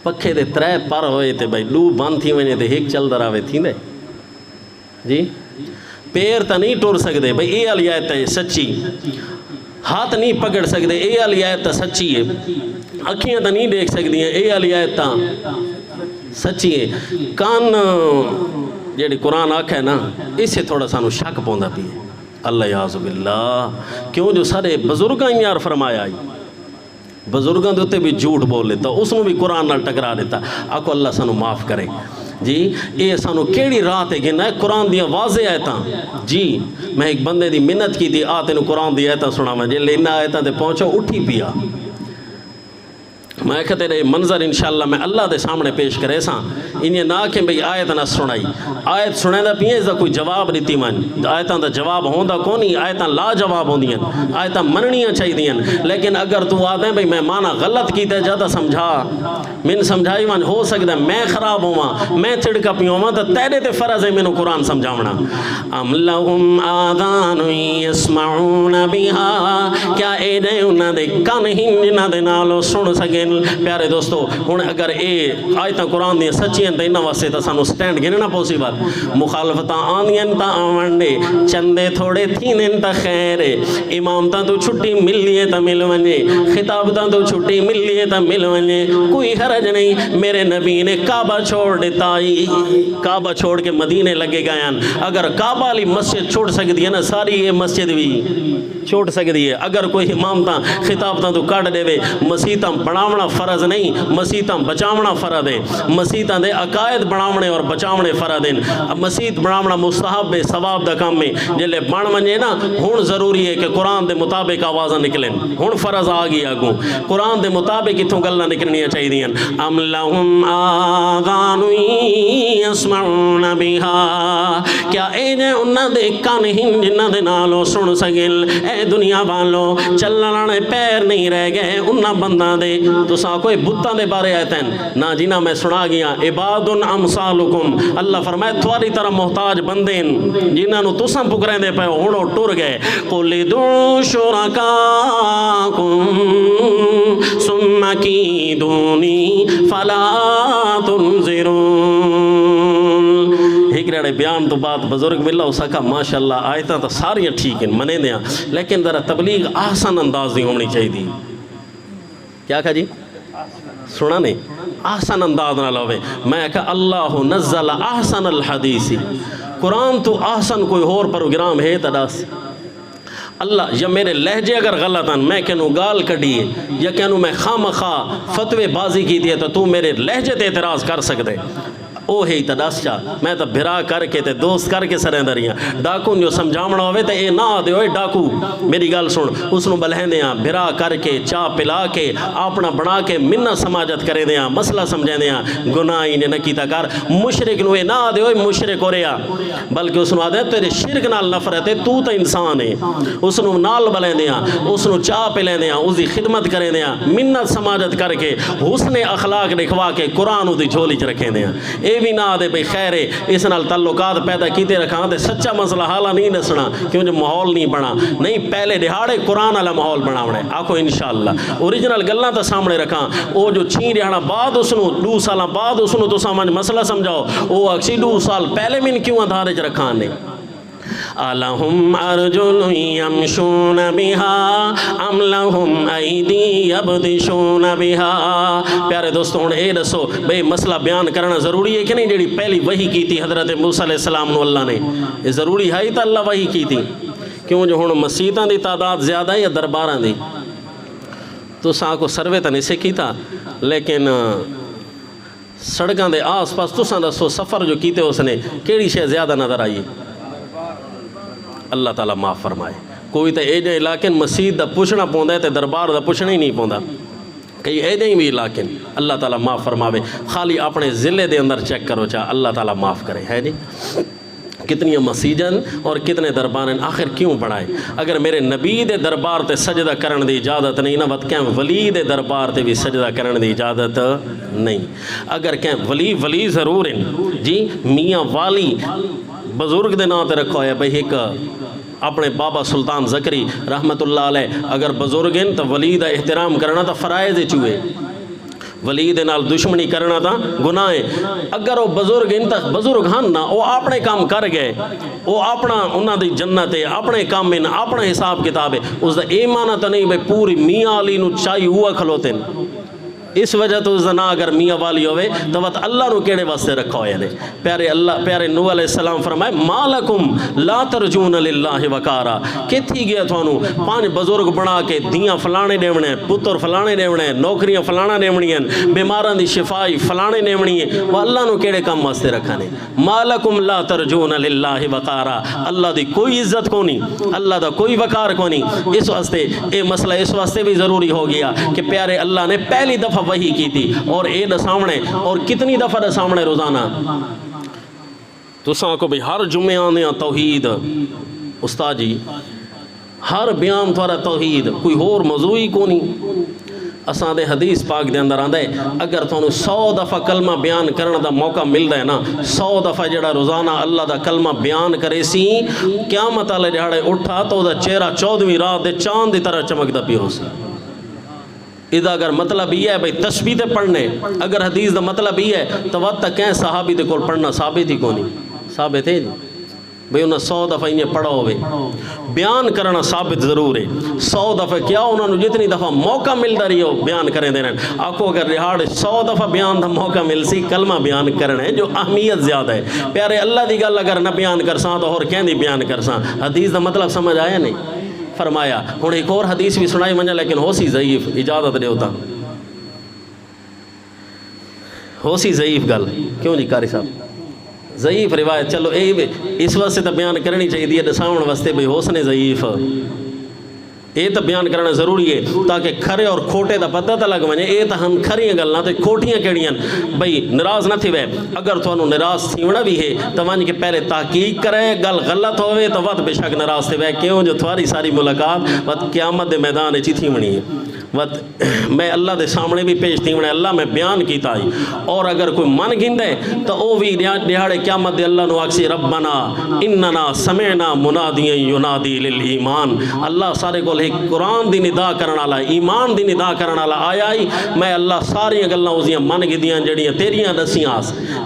پکھے دے ترے پر ہوئے تے بھائی لو بند تھی ونے تے ایک چل دراوے تھی دے جی. پیر تا نہیں ٹور سکدے بھائی, اے والی آیت ہے سچی. ہاتھ نہیں پکڑ سکدے, اے والی آیت تا سچی ہے. اکھیاں تا نہیں دیکھ سکدی ہیں, اے والی آیت تا سچی ہے. کان جیڑی قرآن آکھے نا اس سے تھوڑا سانو شک پوندا پی ہے. اللہ یعوذ باللہ, کیوں جو سارے بزرگاں یار فرمایا آئی, بزرگاں دے ہوتے بھی جھوٹ بول لیتا, اس میں بھی قرآن نال ٹکرا دیتا. آکو اللہ سانو معاف کرے جی. اے سانو کیڑی رات ہے گنا ہے قرآن دیا واضح آیتاں جی. میں ایک بندے دی منت کی تھی, آ تینو قرآن دی آیتاں سنا, میں جے لینا آیتاں تے پہنچا اٹھی پیا. میں کہتے رہے منظر انشاءاللہ میں اللہ دے سامنے پیش کرے ساں. انہیں نہ کہ بھئی آیت نہ سنائی, آیت سنائے دا پیئے اس دا کوئی جواب دیتی من, آیتاں دا جواب ہوندا کونی, آیتاں لا جواب ہوں دیں, آیتاں مننیاں چاہی دیں. لیکن اگر تو آدھیں بھئی میں مانا غلط کیتے جاتا سمجھا, من سمجھائی من ہو سکتا ہے میں خراب ہوا, میں تڑکا پیوں ہوا, تو تیرے تے فرض ہے میں قرآن سمجھاونا. ام لہم آذان یسمعون بها, کیا اے دے انہاں دے کان ہن جنہاں دے نالو سن سکن. پیارے دوستو ہن اگر اے آیتاں قرآن دی سچی ہیں تے انہاں واسطے تا سانو سٹینڈ گھننا پوسی بات. مخالفتاں آندیاں تا آونڈے, چندے تھوڑے تھینن تا خیر, امام تا تو چھٹی مل لیے تا مل ونجے, خطاب تا تو چھٹی مل لیے تا مل ونجے, کوئی حرج نہیں. میرے نبی نے کعبہ چھوڑ دیتا, کعبہ چھوڑ کے مدینے لگے گئے. اگر کعبہ لی مسجد چھوڑ سکتی ہے نا, ساری یہ مسجد بھی چھوڑ سکتی ہے. اگر کوئی امام تا خطاب تا تو کٹ دے وے, مسیتاں بناونا فرض نہیں, مسیتاں بچاونا فرض ہے. مسیتاں دے عقائد بناونے اور بچاونے فرض ہیں. مسیت بناونا مستحب ہے, ثواب دا کام ہے. جلے بن منجے نا ہن ضروری ہے کہ قرآن دے مطابق آوازاں نکلیں. ہن فرض آ گئی آگوں, قرآن دے مطابق اتھوں گلاں نکلنیاں چاہی دیاں. ام لہم آذان یسمعون بها, کیا اے جے انہاں دے کان ہن جنہاں دے نالو سن سکن. اے دنیا والو چلنے پیر نہیں رہ گئے انہاں بنداں دے. تو ساں کوئی بتاں دے بارے آئے تین نا جنہاں میں سنا گیا, عباد امثالکم, اللہ فرمائے تھواری طرح محتاج بندین جنہاں نو تساں پکریں دے پہ ہونو ٹر گئے. قل ادعوا شرکاکم ثم کیدونی فلا تنظرون. ایک رڑے بیان تو بات بزرگ ملا ہو سکا ماشاءاللہ, آیتاں تو ساریاں ٹھیک ہیں منے دیاں, لیکن ذرا تبلیغ آسان انداز نہیں ہونی چاہیے دی. کیا کہا جی سنا نہیں, آسان انداز نہ لوے. میں کہا اللہ نزل احسن الحدیث, قرآن تو آسان کوئی اور پروگرام ہے تداس. اللہ یا میرے لہجے اگر غلط ہیں, میں کہنوں گال کڑیے یا کہنوں میں خامخواہ فتوے بازی کی دیئے, تو میرے لہجے تے اعتراض کر سکتے. او ہے تداس چا, میں تو بھرا کر کے تے دوست کر کے سریں دریاں. ڈاکو جو سمجھامنا ہوئے تے اے نہ دے ہوئے ڈاکو میری گال سن, اس نو بلہیں دیاں بھرا کر کے چاہ پلا کے اپنا بنا کے منہ سماجت کرے دیاں, مسئلہ سمجھیں دیاں. گناہی نے نکیتا کر مشرک نو اے نہ دے ہوئے مشرک ہو رہا, بلکہ اس نو آدھے تیرے شرک نال نفرت ہے, تو تا انسان ہے. اس نو نال بلیں دیاں, اس نو چاہ پلیں دیاں, اس دی خدمت کریں دیاں, منت سماجت کر کے حسن اخلاق دکھوا کے قرآن دی جھولی چ رکھیں دیاں. اے یہ بھی نہ آدھے بھئی خیر ہے اس نال تعلقات پیدا کیتے رکھاں تے سچا مسئلہ حالا نہیں دسنا کیوں جو ماحول نہیں بنا نہیں پہلے دہاڑے قرآن والا ماحول بناونا ہے آکھو انشاءاللہ اوریجنل گلاں تے سامنے رکھاں او جو چھیں رہنا بعد اس نو 2 سالاں بعد اس نو تساں من مسئلہ سمجھاؤ او اکسی 2 سال پہلے من کیوں ادھارے چ رکھاں نے أَلَهُمْ أَرْجُلٌ يَمْشُونَ بِهَا أَمْ لَهُمْ أَيْدِي يَبْطِشُونَ بِهَا پیارے دوستوں ہن اے دسو بھئی مسئلہ بیان کرنا ضروری ہے کہ نہیں جڑی پہلی وحی کی تھی حضرت موسیٰ علیہ السلام نو اللہ نے یہ ضروری ہے تا اللہ وحی کی تھی کیوں جو ہن مسیتاں دی تعداد زیادہ ہے یا درباراں دی تو ساں کو سروے تا نہیں سے کیتا لیکن سڑکاں دے آس پاس تساں دسو سفر جو کیتے اس نے کیڑی شے زیادہ نظر آئی اللہ تعالیٰ معاف فرمائے کوئی تو اے جائے علاقے مسجد دا پوچھنا پوندا ہے تے دربار دا پوچھنا ہی نہیں پوندا کئی اے جائیں بھی علاقے اللہ تعالیٰ معاف فرماوے خالی اپنے ضلع دے اندر چیک کرو چاہ اللہ تعالیٰ معاف کرے ہے جی کتنی مسیجن اور کتنے دربارن آخر کیوں بڑھائے اگر میرے نبی دے دربار تے سجدہ کرن دی اجازت نہیں نہ وقت کہیں ولی دے دربار تے بھی سجدہ کرن دی اجازت نہیں اگر کہیں ولی ضرور ہیں جی میاں والی بزرگ دے نام تے رکھو ہے بھئی ایک اپنے بابا سلطان زکری رحمت اللہ علیہ اگر بزرگ ہیں تو ولی دا احترام کرنا تا فرائض چوئے ولی دے نال دشمنی کرنا تا گناہ ہے اگر وہ بزرگ ہیں تا بزرگ ہن نا وہ اپنے کام کر گئے وہ اپنا انہاں دی جنت ہے اپنے کام میں اپنا حساب کتاب ہے اس دا اے معنی تا نہیں بھئی پوری میاں علی نو چاہی ہوا کھلوتے ہیں اس وجہ تو زنا اگر میاں والی ہوئے تو وقت اللہ نو کیڑے واسطے رکھا ہوئے نے پیارے نوح علیہ السلام فرمائے ما لکم لا ترجون للہ وقارا کہ تھی گیا تھانو 5 بزرگ بنا کے دیاں فلانے دیونے پتر فلانے دیونے نوکریاں فلانا دیونی ہیں بیماران دی شفائی فلانے دیونی ہیں وہ اللہ نو کیڑے کام واسطے رکھانے ما لکم لا ترجون للہ وقارا اللہ دی کوئی عزت کو نہیں اللہ دا کوئی وقار کو نہیں اس واسطے اے مسئلہ اس واسطے بھی ضروری ہو گیا کہ پیارے اللہ نے پہلی دفعہ وحی کی تھی اور اے دسامنے اور کتنی دفعہ دسامنے روزانہ تو ساں کو بھی ہر جمعے آنے توحید استاد جی ہر بیان تھوڑا توحید کوئی اور موضوعی کو نہیں اساں دے حدیث پاک دے اندر آندہ ہے اگر تھانو 100 دفعہ کلمہ بیان کرنے دا موقع مل دا ہے نا 100 دفعہ جڑا روزانہ اللہ دا کلمہ بیان کرے سی قیامت والے جڑے اٹھا تو دا چہرہ 14ویں رات دے چاند دی طرح چمکدا پیا ہو سی اذا اگر مطلب یہ ہے بھئی تسبیح تے پڑھنے اگر حدیث دا مطلب یہ ہے تو وقت تک کہیں صحابی دے کول پڑھنا ثابت ہی کونی ثابت ہے جی بھئی انہوں 100 دفعہ انہیں پڑھا ہوئے بیان کرنا ثابت ضرور ہے 100 دفعہ کیا انہوں نے جتنی دفعہ موقع ملتا رہی ہو بیان کریں دینا آکو اگر رہاڑ 100 دفعہ بیان دا موقع مل سی کلمہ بیان کرنے جو اہمیت زیادہ ہے پیارے اللہ دی گل اگر نہ بیان کرساں تو اور کہیں دی بیان کرساں حدیث دا مطلب سمجھ آیا نہیں فرمایا ہوں ایک اور حدیث بھی سنائی منجا لیکن ہو سی ضعیف اجازت دے ہوتا ہو سی ضعیف گل کیوں جی قاری صاحب ضعیف روایت چلو اس واسطے تو بیان کرنی چاہیے دساؤن واسطے بھئی ہو سنے ضعیف یہ تو بیان کرنا ضروری ہے تاکہ کھرے اور کھوٹے دا پتہ تا لگ ونجے یہ تو ہم کھریاں گلاں تے کھوٹیاں کیڑیاں بھئی ناراض نہ تھی وے اگر تھانو ناراض تھیونا بھی ہے تو ون کے پہلے تحقیق کرے گل غلط ہوئے تو وقت بے شک ناراض تھی وے کیوں جو تھوڑی ساری ملاقات وقت قیامت دے میدان وچ تھیونی ہے وقت میں اللہ دے سامنے بھی پیش تھیونا اللہ میں بیان کیتا ہی اور اگر کوئی من گندے تو او بھی دیہاڑے قیامت دے اللہ نو آکسی ربنا اننا سمعنا منادیا ینادی للایمان اللہ سارے کو قرآن دی ندا کرنا والا ایمان دی ندا کرنا والا آیا ہی میں اللہ ساری گلاں اوزیاں من گدیاں جڑیاں تیریاں دسیاں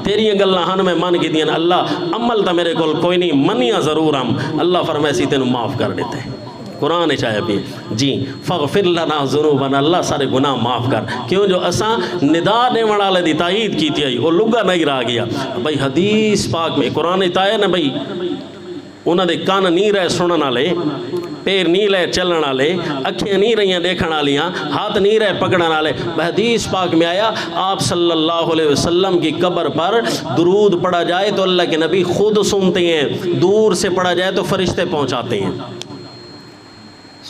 تیریاں گلاں ہن میں من گدیاں اللہ عمل تا میرے کول کوئی نہیں منیاں ضرور ہم اللہ فرمائے سی تینوں معاف کر دیتے ہیں قرآن چاہے بھی جی فغفر لنا ذنوبنا اللہ سارے گناہ معاف کر کیوں جو اساں ندا دے والے دی تائید کیتی ہے وہ لگا نہیں رہ گیا بھائی حدیث پاک میں قرآن تائے نا بھائی انہاں دے کان نہیں رہے سنن والے پیر نہیں رہے چلن والے اکھیں نہیں رہیاں دیکھن والیاں ہاتھ نہیں رہے پکڑن والے حدیث پاک میں آیا آپ صلی اللہ علیہ وسلم کی قبر پر درود پڑھا جائے تو اللہ کے نبی خود سنتے ہیں دور سے پڑھا جائے تو فرشتے پہنچاتے ہیں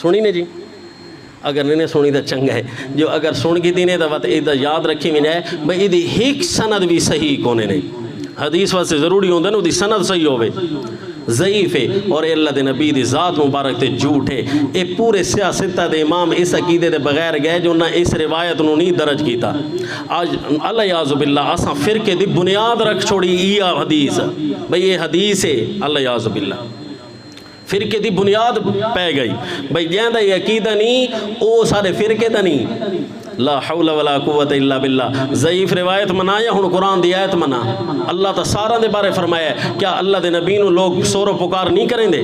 سنی نے جی اگر نہیں سنی تو چنگا ہے جو اگر سن کی دینے تو ادھر یاد رکھی میں جائے بھئی ادھی ایک سند بھی صحیح کونے نے حدیث واسطے ضروری ہوندے نا ادھی سند صحیح ہوئے ضعیف ہے اور اے اللہ دے نبی دی ذات مبارک تے جھوٹ ہے. اے پورے سیاستہ دے امام اس عقیدے دے بغیر گئے جو نہ اس روایت نو نہیں درج کیتا. آج اللہ یعوذ باللہ اساں فرقے دی بنیاد رکھ چھوڑی یہ حدیث بھئی یہ حدیث ہے. اللہ یعوذ باللہ فرقے دی بنیاد پہ گئی بھئی جہاں دا یہ عقیدہ نہیں او سارے فرقے دا نہیں. لا حول ولا قوت الا باللہ. ضعیف روایت منا یا ہن قرآن دی آیت منا؟ اللہ تا سارا دے بارے فرمایا ہے. کیا اللہ دے نبی نو لوگ سور و پکار نہیں کریں دے؟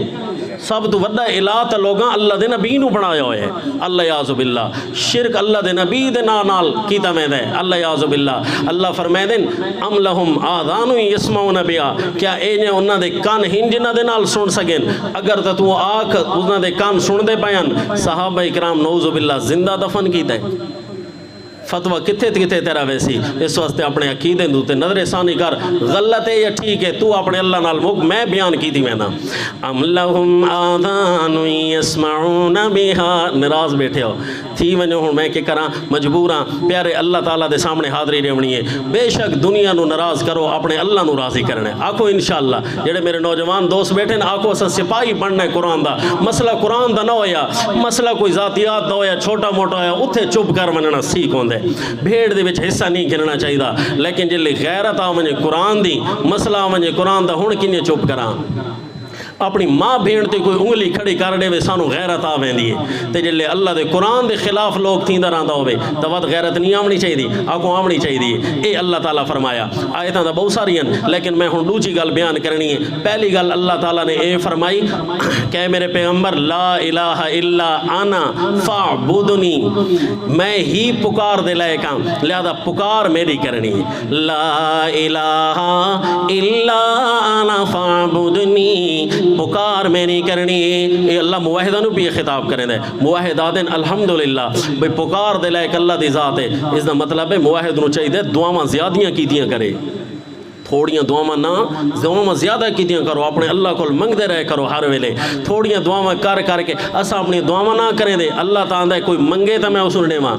سب تو وڈا الہ تے لوگاں اللہ دے نبی نو بنایا ہوئے ہے. اللہ یعوذ باللہ شرک اللہ دے نبی دے نال کیتا میں دے. اللہ یعوذ باللہ اللہ فرمائے دین ام لہم آذان یسمعون بہا. کیا اے نے انہاں دے کان ہن جنہاں دے نال سن سکن؟ اگر تے تو آکھ انہاں دے کان سن دے پیان صحابہ کرام نعوذ باللہ زندہ دفن کیتا ہے. فتوہ کتھے کتھے تیرا ویسی. اس واسطے اپنے عقیدے دوتے نظر ثانی کر غلط ہے یا ٹھیک ہے تو اپنے اللہ نال مک میں بیان کی تھی میں نا. ام لہم آذان یسمعون بہا. ناراض بیٹھے ہو تھی ونجو ہوں میں کہ کراں مجبوراں پیارے اللہ تعالیٰ دے سامنے حاضری رہنی ہے. بے شک دنیا نو ناراض کرو اپنے اللہ نو راضی کرنا ہے. آکھو انشاءاللہ جڑے میرے نوجوان دوست بیٹھے نا آکھو اسا سپاہی بننا ہے قرآن دا. مسئلہ قرآن دا نہ ہویا مسئلہ کوئی ذاتیات دا ہویا چھوٹا موٹا ہویا اتھے چپ کر مننا سیکھ ہوندے. بھیڑ دے وچ حصہ نہیں گرنا چاہیے لیکن جلے غیرت آ ونجے قرآن دی مسئلہ آ ونجے قرآن دا ہن کنے چپ کراں. اپنی ماں بھیڑ تے کوئی انگلی کھڑی کر دے وے سانو غیرت آ ویندی ہے. تے جلے اللہ دے قرآن دے خلاف لوگ تھیندا رہندا ہوے تے ود غیرت نہیں آونی چاہیے. آکو آونی چاہیے. اے اللہ تعالیٰ فرمایا. آیتاں دا بہت ساری ہیں لیکن میں ہن دوسری گل بیان کرنی ہے. پہلی گل اللہ تعالیٰ نے اے فرمائی کہ میرے پیغمبر لا الہ الا انا فاعبدنی. میں ہی پکار دے لائق ہاں لہذا پکار میری کرنی ہے. لا الہ الا انا فاعبدنی پکار میں نہیں کرنی. یہ اللہ موحدہ نو بھی یہ خطاب کریں دے. موحدہ دن الحمدللہ بھئی پکار دے لائک اللہ دی ذات ہے. اس دا مطلب ہے موحد نو چاہیے دعاواں زیادیاں کیتیاں کرے. تھوڑیاں دعاواں نہ دعاواں زیادہ کیتیاں کرو. اپنے اللہ کو منگ دے رہے کرو ہر ویلے. تھوڑیاں دعاواں کر کر کے اسا اپنی دعاواں نہ کریں دے. اللہ تعالیٰ ہے کوئی منگے تو میں اسے دے ماں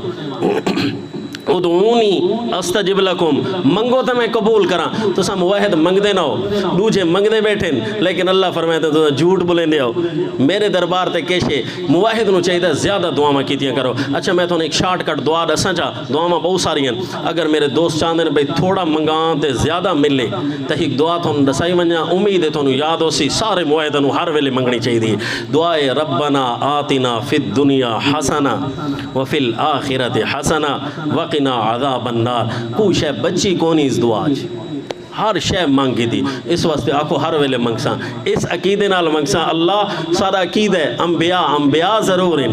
ادعونی استجب لکم. منگو تو میں قبول کراں. تو سا موحد منگ دے نہ ہو دوجے منگ دے بیٹھیں لیکن اللہ فرمائے تو جھوٹ بولیں دے ہو. میرے دربار تے کیشے موحد نو چاہیے زیادہ دعاواں کیتیاں کرو. اچھا میں تو ایک شارٹ کٹ دعا دساں چاہ. دعاواں بہت ساری ہیں. اگر میرے دوست چاہتے ہیں بھئی تھوڑا منگاں تے زیادہ ملے تو ایک دعا تو دسائی ونجا امید ہے تو یاد ہو سی سارے موحد نو ہر ویلے منگنی چاہیے. دعائے ربنا آتنا فی الدنیا حسنہ وفی الآخرۃ حسنہ وقنا عذاب النار. کوئی شے بچی کونی اس دعا ہر شے مانگی دی. اس واسطے آکھو ہر ویلے منگساں اس عقیدے نال منگساں. اللہ سارا عقیدہ ہے. انبیاء ضرور ہیں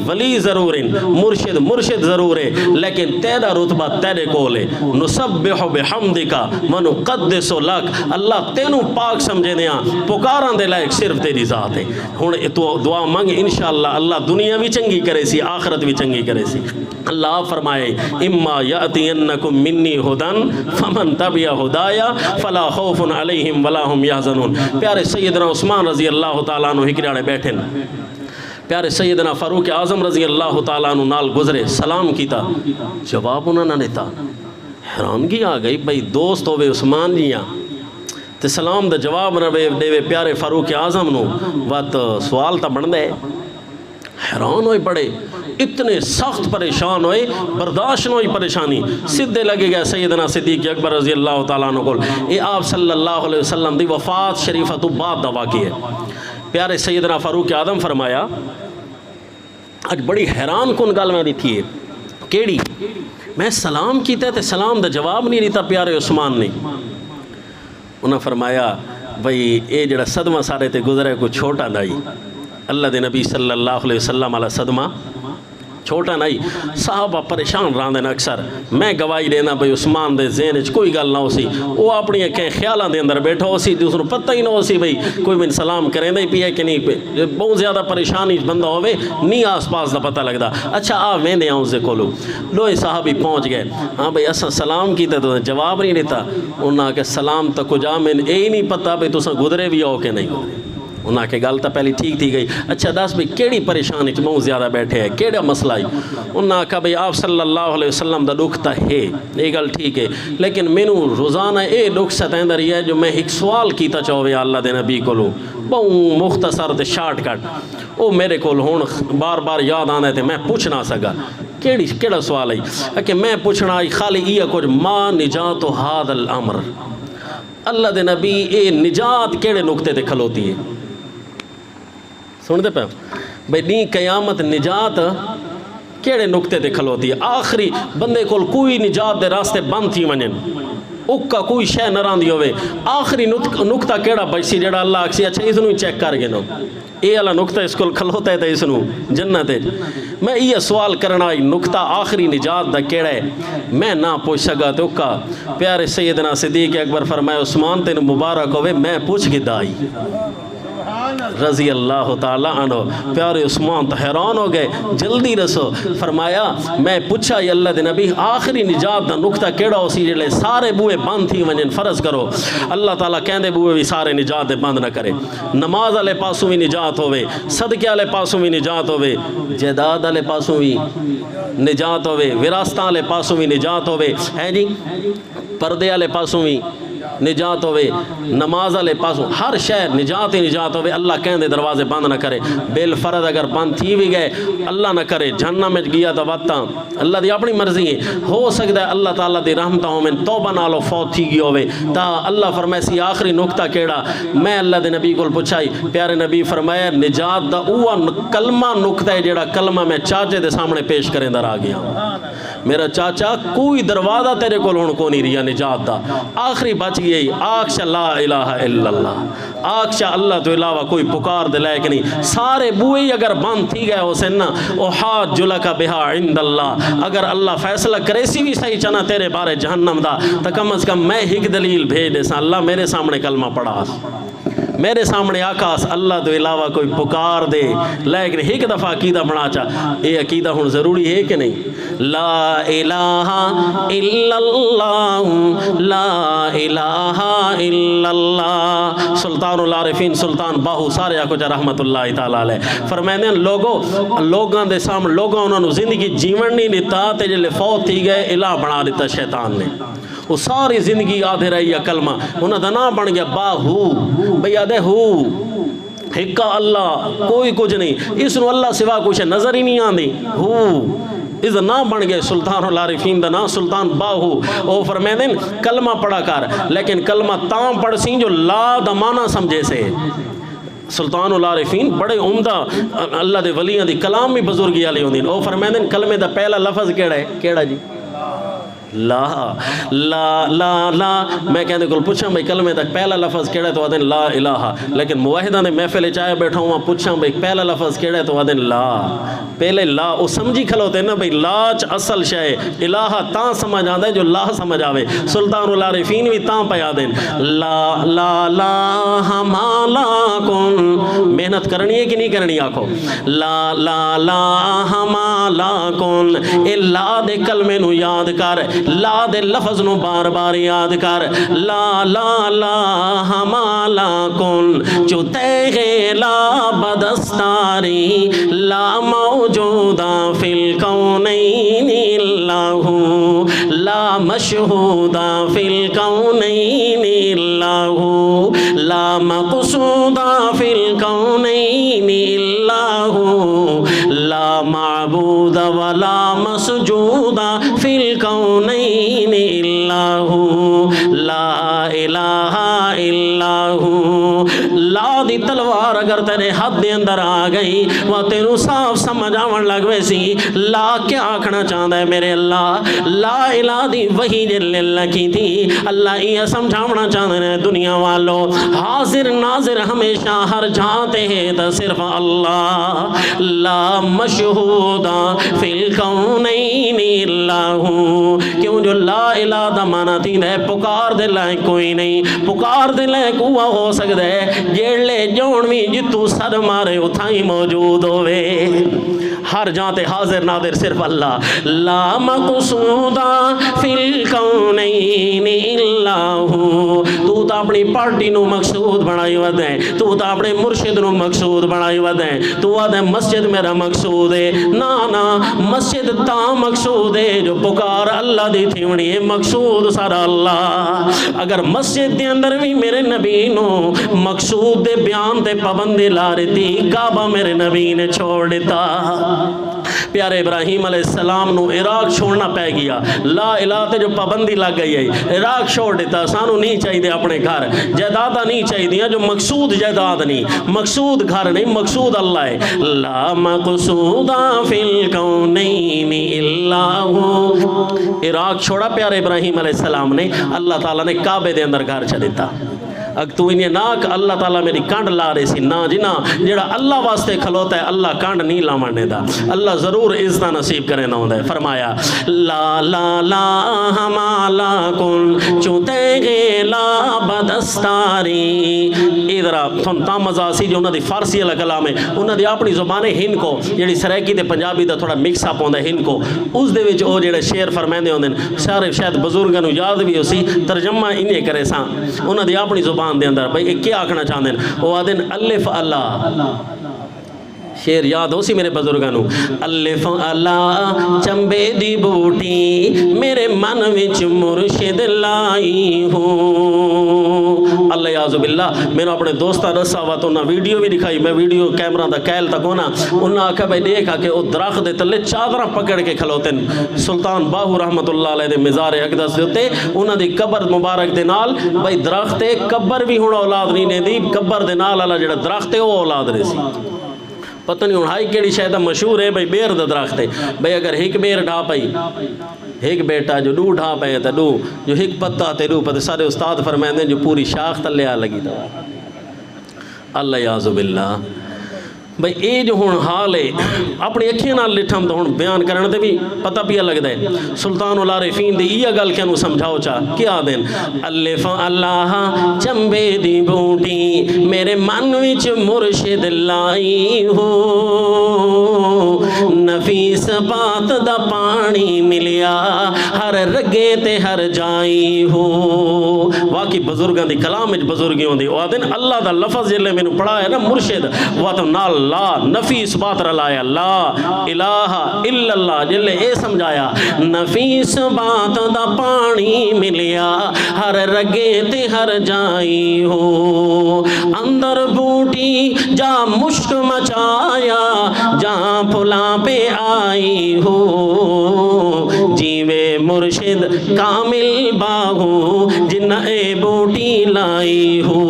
ولی ضرور ہیں مرشد ضرور ہے لیکن تیرا رتبہ تیرے کول ہے. نسبح بحمدک ونقدس لک. اللہ تینوں پاک سمجھے دیاں پکاراں دے لائق صرف تیری ذات ہے. ہن تو دعا منگ انشاءاللہ اللہ دنیا بھی چنگی کرے سی آخرت بھی چنگی کرے سی. اللہ فرمائے اما یاتینکم منی ہدن فمن تبع ہدایا فلا خوف علیہم ولا هم یحزنون. پیارے سیدنا عثمان رضی اللہ تعالیٰ عنہ ہکڑاڑے بیٹھے. پیارے سیدنا فاروق اعظم رضی اللہ تعالیٰ عنہ نال گزرے سلام کیتا جواب انہوں نے دیتا. حیرانگی آ گئی بھئی دوست ہوئے عثمان جیاں تے سلام دا جواب نہ دے پیارے فاروق اعظم نو وقت سوال تا بن دے. حیران ہوئے پڑے اتنے سخت پریشان ہوئے برداشت ہوئی پریشانی. سدھے لگے گئے سیدنا صدیق اکبر رضی اللہ تعالیٰ عنہ کو. یہ آپ صلی اللہ علیہ وسلم دی وفات شریفہ تو بعد دا واقعی ہے. پیارے سیدنا فاروق اعظم فرمایا آج بڑی حیران کن گل میں دی تھی کیڑی میں سلام کیتا تے سلام دا جواب نہیں دیتا پیارے عثمان نے. انہوں نے فرمایا بھئی اے جڑا صدمہ سارے تے گزرے کو چھوٹا نہیں. اللہ دے نبی صلی اللہ علیہ وسلم علیہ صدمہ چھوٹا نہیں. صحابہ پریشان رہندے اکثر. میں گواہی دینا بھئی عثمان دے ذہن وچ کوئی گل نہ ہو سی. وہ اپنی کہ خیالاں دے اندر بیٹھا ہو سی دوسروں پتہ ہی نہ ہو سی بھئی کوئی من سلام کریندا ہی پیا کہ نہیں. بہت زیادہ پریشانی بندہ ہوے نہیں آس پاس دا پتہ لگدا. اچھا آ ویندے آؤں سے کولو لوے صحابی پہنچ گئے. ہاں بھئی اساں سلام کیتا تو جواب نہیں دیتا. انہاں کہ سلام تک جا میں اے ہی نہیں پتہ بھئی تساں گزرے بھی ہو کہ نہیں گزرے. انہاں کے گل تو پہلی ٹھیک تھی گئی. اچھا دس بھئی کیڑی پریشانی چ بہت زیادہ بیٹھے ہے, کیڑا مسئلہ ہے؟ انہاں کہا بھئی آپ صلی اللہ علیہ وسلم دا دکھ تا ہے, یہ گل ٹھیک ہے, لیکن مینوں روزانہ اے دکھ ستیندا رہی ہے جو میں ایک سوال کیتا چاہوے اللہ دے نبی کولوں, بہت مختصر تے شارٹ کٹ, او میرے کول ہن بار بار یاد آندا تے میں پوچھ نہ سکا. کیڑا سوال ہے کہ میں پوچھنا خالی یہ کچھ ما نجات ہذا الامر, اللہ دے نبی اے نجات کیڑے نقطے تے کھلوتی ہے؟ سن دے پہ بھئی نی قیامت نجات کیڑے نقطے تے کھلوتی ہے؟ آخری بندے کول کوئی نجات دے راستے بند تھی ونجن, اکا کوئی شے نہ راندی ہوئے, آخری نقطہ کیڑا بچی جڑا اللہ آکسی اچھا اس نو چیک کر گے نو اے والا نقطہ اس کو کھلوتا ہے تے اس نو جنت ہے. میں یہ سوال کرنا نقطہ آخری نجات دا کیڑا ہے میں نہ پوچھ سکا تو کا پیارے سیدنا صدیق اکبر فرمائے عثمان تین مبارک ہوئے میں پوچھ کے دائی رضی اللہ تعالیٰ عنہ. پیارے عثمان تو حیران ہو گئے, جلدی رسو. فرمایا میں پوچھا یا اللہ دے نبی آخری نجات دا نقطہ کیڑا ہو سی جلے سارے بوئے بند تھی ونجن, فرض کرو اللہ تعالیٰ کہندے بوئے بھی سارے نجات دے بند نہ کرے, نماز والے پاسوں بھی نجات ہوئے, صدقے والے پاسوں بھی نجات ہوئے, جائیداد والے پاسوں بھی نجات ہوئے, وراثتاں والے پاسوں بھی نجات ہوئے, ہے جی پردے والے پاسوں بھی نجات ہوئے, نماز والے پاسوں ہر شہر نجات ہی نجات ہوئے. اللہ کہندے دروازے بند نہ کرے, بالفرض اگر بند تھی بھی گئے اللہ نہ کرے جہنم میں گیا تو وقتاں اللہ دی اپنی مرضی ہے, ہو سکتا ہے اللہ تعالیٰ دی رحمتہ ہوں میں توبہ نالو فوت تھی گئی ہوئے تا اللہ فرمائے سی آخری نقطہ کیڑا. میں اللہ دے نبی کو پوچھائی, پیارے نبی فرمایا نجات دا اوہ کلمہ نقطہ ہے جیڑا کلمہ میں چاچے دے سامنے پیش کریں در آ گیا. میرا چاچا کوئی دروازہ تیرے کو لون کو نہیں رہا نجات دا, آخری بچ گئی آکشا لا الہ الا اللہ, آکشا اللہ تو علاوہ کوئی پکار دے لائق نہیں. سارے بوئی اگر بند تھی گئے ہو سننا او حاج جلکا بہا عند اللہ, اگر اللہ فیصلہ کرے سی بھی صحیح چنا تیرے بارے جہنم دا تو کم از کم میں ایک دلیل بھیج دے سا, اللہ میرے سامنے کلمہ پڑھا, میرے سامنے آکاس اللہ تو علاوہ کوئی پکار دے, لیکن ایک دفعہ عقیدہ بنا چاہ یہ عقیدہ ہون ضروری ہے کہ نہیں؟ لا الہ الا اللہ لا الہ الا اللہ. سلطان العارفین سلطان باہو سارے آکو جا رحمت اللہ تعالیٰ علیہ فرمائے لوگاں دے سامنے لوگاں انہوں نے زندگی جیون نہیں دیتا تے جلے فوت تھی گئے الہ بنا دیتا شیطان نے, وہ ساری زندگی آدھے رہی ہے کلمہ انہوں دا نام بن گیا باہو, بھئی آدھے ہو حقہ اللہ کوئی کچھ نہیں, اس نو اللہ سوا کچھ نظر ہی نہیں آندی, ہو اس دا نام بن گئے سلطان العارفین دا نام سلطان باہو. او فرمیدن کلمہ پڑھا کر, لیکن کلمہ تام پڑھ سی جو لا دا معنی سمجھے سے. سلطان العارفین بڑے عمدہ اللہ دے ولیاں دی کلام بھی بزرگی والی ہوندی. او فرمیدن کلمے دا پہلا لفظ کیڑا ہے؟ کیڑا جی؟ لا لا لا لا. میں کہنے کو پوچھا بھئی کلمے تک پہلا لفظ کیڑا ہے تو آدھیں لا الہ, لیکن موحدہ نے محفل چاہے بیٹھا ہوں پوچھا بھئی پہلا لفظ کیڑا ہے تو آدھیں لا. پہلے لا وہ سمجھی کھلوتے ہیں نا بھئی لاچ اصل شے, الہ تاں سمجھ آدھے جو لا سمجھ آوے. سلطان العارفین بھی تاں پہ آدھیں لا لا لا ہمالا کن, محنت کرنی ہے کہ نہیں کرنی آکھو, لا لا لا ہمالا کن, اے لا دے کلمے نو یاد کر, لا دے لفظ نو بار بار یاد کر. لا لا لا ہمالا کن جو تیغے لا بدستاری, لا موجودا فی الکونین اللہ, لا مشہودا فی الکونین اللہ, لا مقصودا فی الکونین اللہ, لا معبود ولا مسجودا فی الکونین اللہ, لا الہ الا ہو. لا دی تلوار اگر تیرے حد دے اندر آ گئی وہ تینوں صاف سمجھ آون لگ ویسی لا کیا آکھنا چاہتا ہے میرے اللہ. لا الہ دی وہی جل اللہ کی تھی, اللہ یہ سمجھاونا چاہتا ہے دنیا والوں حاضر ناظر ہمیشہ ہر جاتے ہیں تو صرف اللہ, لا مشہودا فی الکونین اللہ. کیوں جو لا الہ دا مانا تین ہے پکار دے لائیں کوئی نہیں، پکار دے لائیں کوہ ہو سکتا ہے جیڑے جون بھی جتو سر مارے اتھائی موجود ہوئے، ہر جانتے حاضر نادر صرف اللہ۔ لا مقصودا فی الکونین الا ہو، تو تا اپنی پارٹی نو مقصود بنائی ودیں، تو تا اپنے مرشد نو مقصود بنائی ودیں، تو آدھے مسجد میرا مقصود ہے، نا مسجد تا مقصود ہے جو پکار اللہ دی تھی ونی ہے، مقصود سارا اللہ۔ اگر مسجد دے اندر بھی میرے نبی نو مقصود دے بیان دے پابندی لا رہی تھی، کعبہ میرے نبی نے چھوڑ دیتا۔ پیارے ابراہیم علیہ السلام نو عراق چھوڑنا پہ گیا، لا الہ تے جو پابندی لگ گئی ہے، عراق چھوڑ دیتا۔ سانو نہیں چاہیے دے اپنے گھر جائیداد نہیں چاہیے دیا جو مقصود جائیداد نہیں، مقصود گھر نہیں، مقصود اللہ ہے۔ لا مقصودا فی الکونین الا ہو، عراق چھوڑا پیارے ابراہیم علیہ السلام نے، اللہ تعالیٰ نے کعبے دے اندر گھر چلیتا۔ اگ تو انہیں ناک اللہ تعالیٰ میری کانڈ لا رہی سی، نا جنا جڑا اللہ واسطے کھلوتا ہے اللہ کانڈ نہیں لا مرنے دا، اللہ ضرور عزتہ نصیب کرے نہ ہوندہ ہے۔ فرمایا لا لا لا ہمالا کن چوتے گے لا بدستاری، ادھر تھن تامزہ سی جو انہوں دی فارسی اللہ کلام ہے، انہوں دی اپنی زبانے ہن کو جڑی سریکی تے پنجابی دا تھوڑا مکس اپ ہوندہ ہے ہن کو، اس دے وچ او جڑے شعر فرمیندے ہوندے ہیں سارے شاید بزرگوں یاد بھی ہو سی، ترجمہ انہیں کرے ساں انہوں دی اپنی زبان دے اندر بھئی کیا آکھنا چاہتے ہیں، وہ آدھیں الف اللہ، شعر یاد ہو سی میرے بزرگانوں، الف اللہ چمبے دی بوٹی میرے من وچ مرشد لائی ہوں۔ اللہ یعذ باللہ میرا اپنے دوستہ رسا ہوا تو انہاں ویڈیو بھی دکھائی، میں ویڈیو کیمرہ دا کیل تک ہونا، انہاں آکھا بھئی دیکھا کہ وہ درخت دے تلے چادرہ پکڑ کے کھلوتے ہیں، سلطان باہو رحمت اللہ علیہ دے مزار اقدس دیتے انہاں دی قبر مبارک دے نال، بھئی درخت قبر بھی ہونا اولاد نہیں دی، قبر دے نال اللہ جڑا درخت ہے وہ اولاد رہی سی۔ پتہ نہیں ہائی کیڑی شاید مشہور ہے بھئی بیر دا درخت ہے، بھئی اگر ایک بیر ڈھا پئی ایک بیٹا جو دو ڈھا پئے تا دو جو ایک پتا تے دو پتہ سارے استاد فرمائیں جو پوری شاخ تلے آ لگی تا۔ اللہ یعذ باللہ بھئی اے جو ہون حال ہے اپنی اکھیں نال لٹھم تو ہون بیان کرنے تے بھی پتہ پیا لگ دے، سلطان العارفین دی یہ گل کیا نو سمجھاؤ چاہ کیا دین، الف اللہ چمبے دی بوٹی میرے من وچ مرشد لائی ہو، نفیس بات دا پانی ملیا ہر رگے تے ہر جائی ہو۔ واقعی بزرگاں دی کلام وچ بزرگی ہوندی، وہ آدھن اللہ دا لفظ جلے میں نے پڑھا ہے نا مرشد، وہ تو نال لا نفیس بات رلایا، لا الہ الا اللہ جلے اے سمجھایا، نفیس بات دا پانی ملیا ہر رگے تے ہر جائی ہو، اندر بوٹی جا مشک مچایا جہاں پھلا پہ آئی ہو، جیوے مرشد کامل باہو جن اے بوٹی لائی ہو۔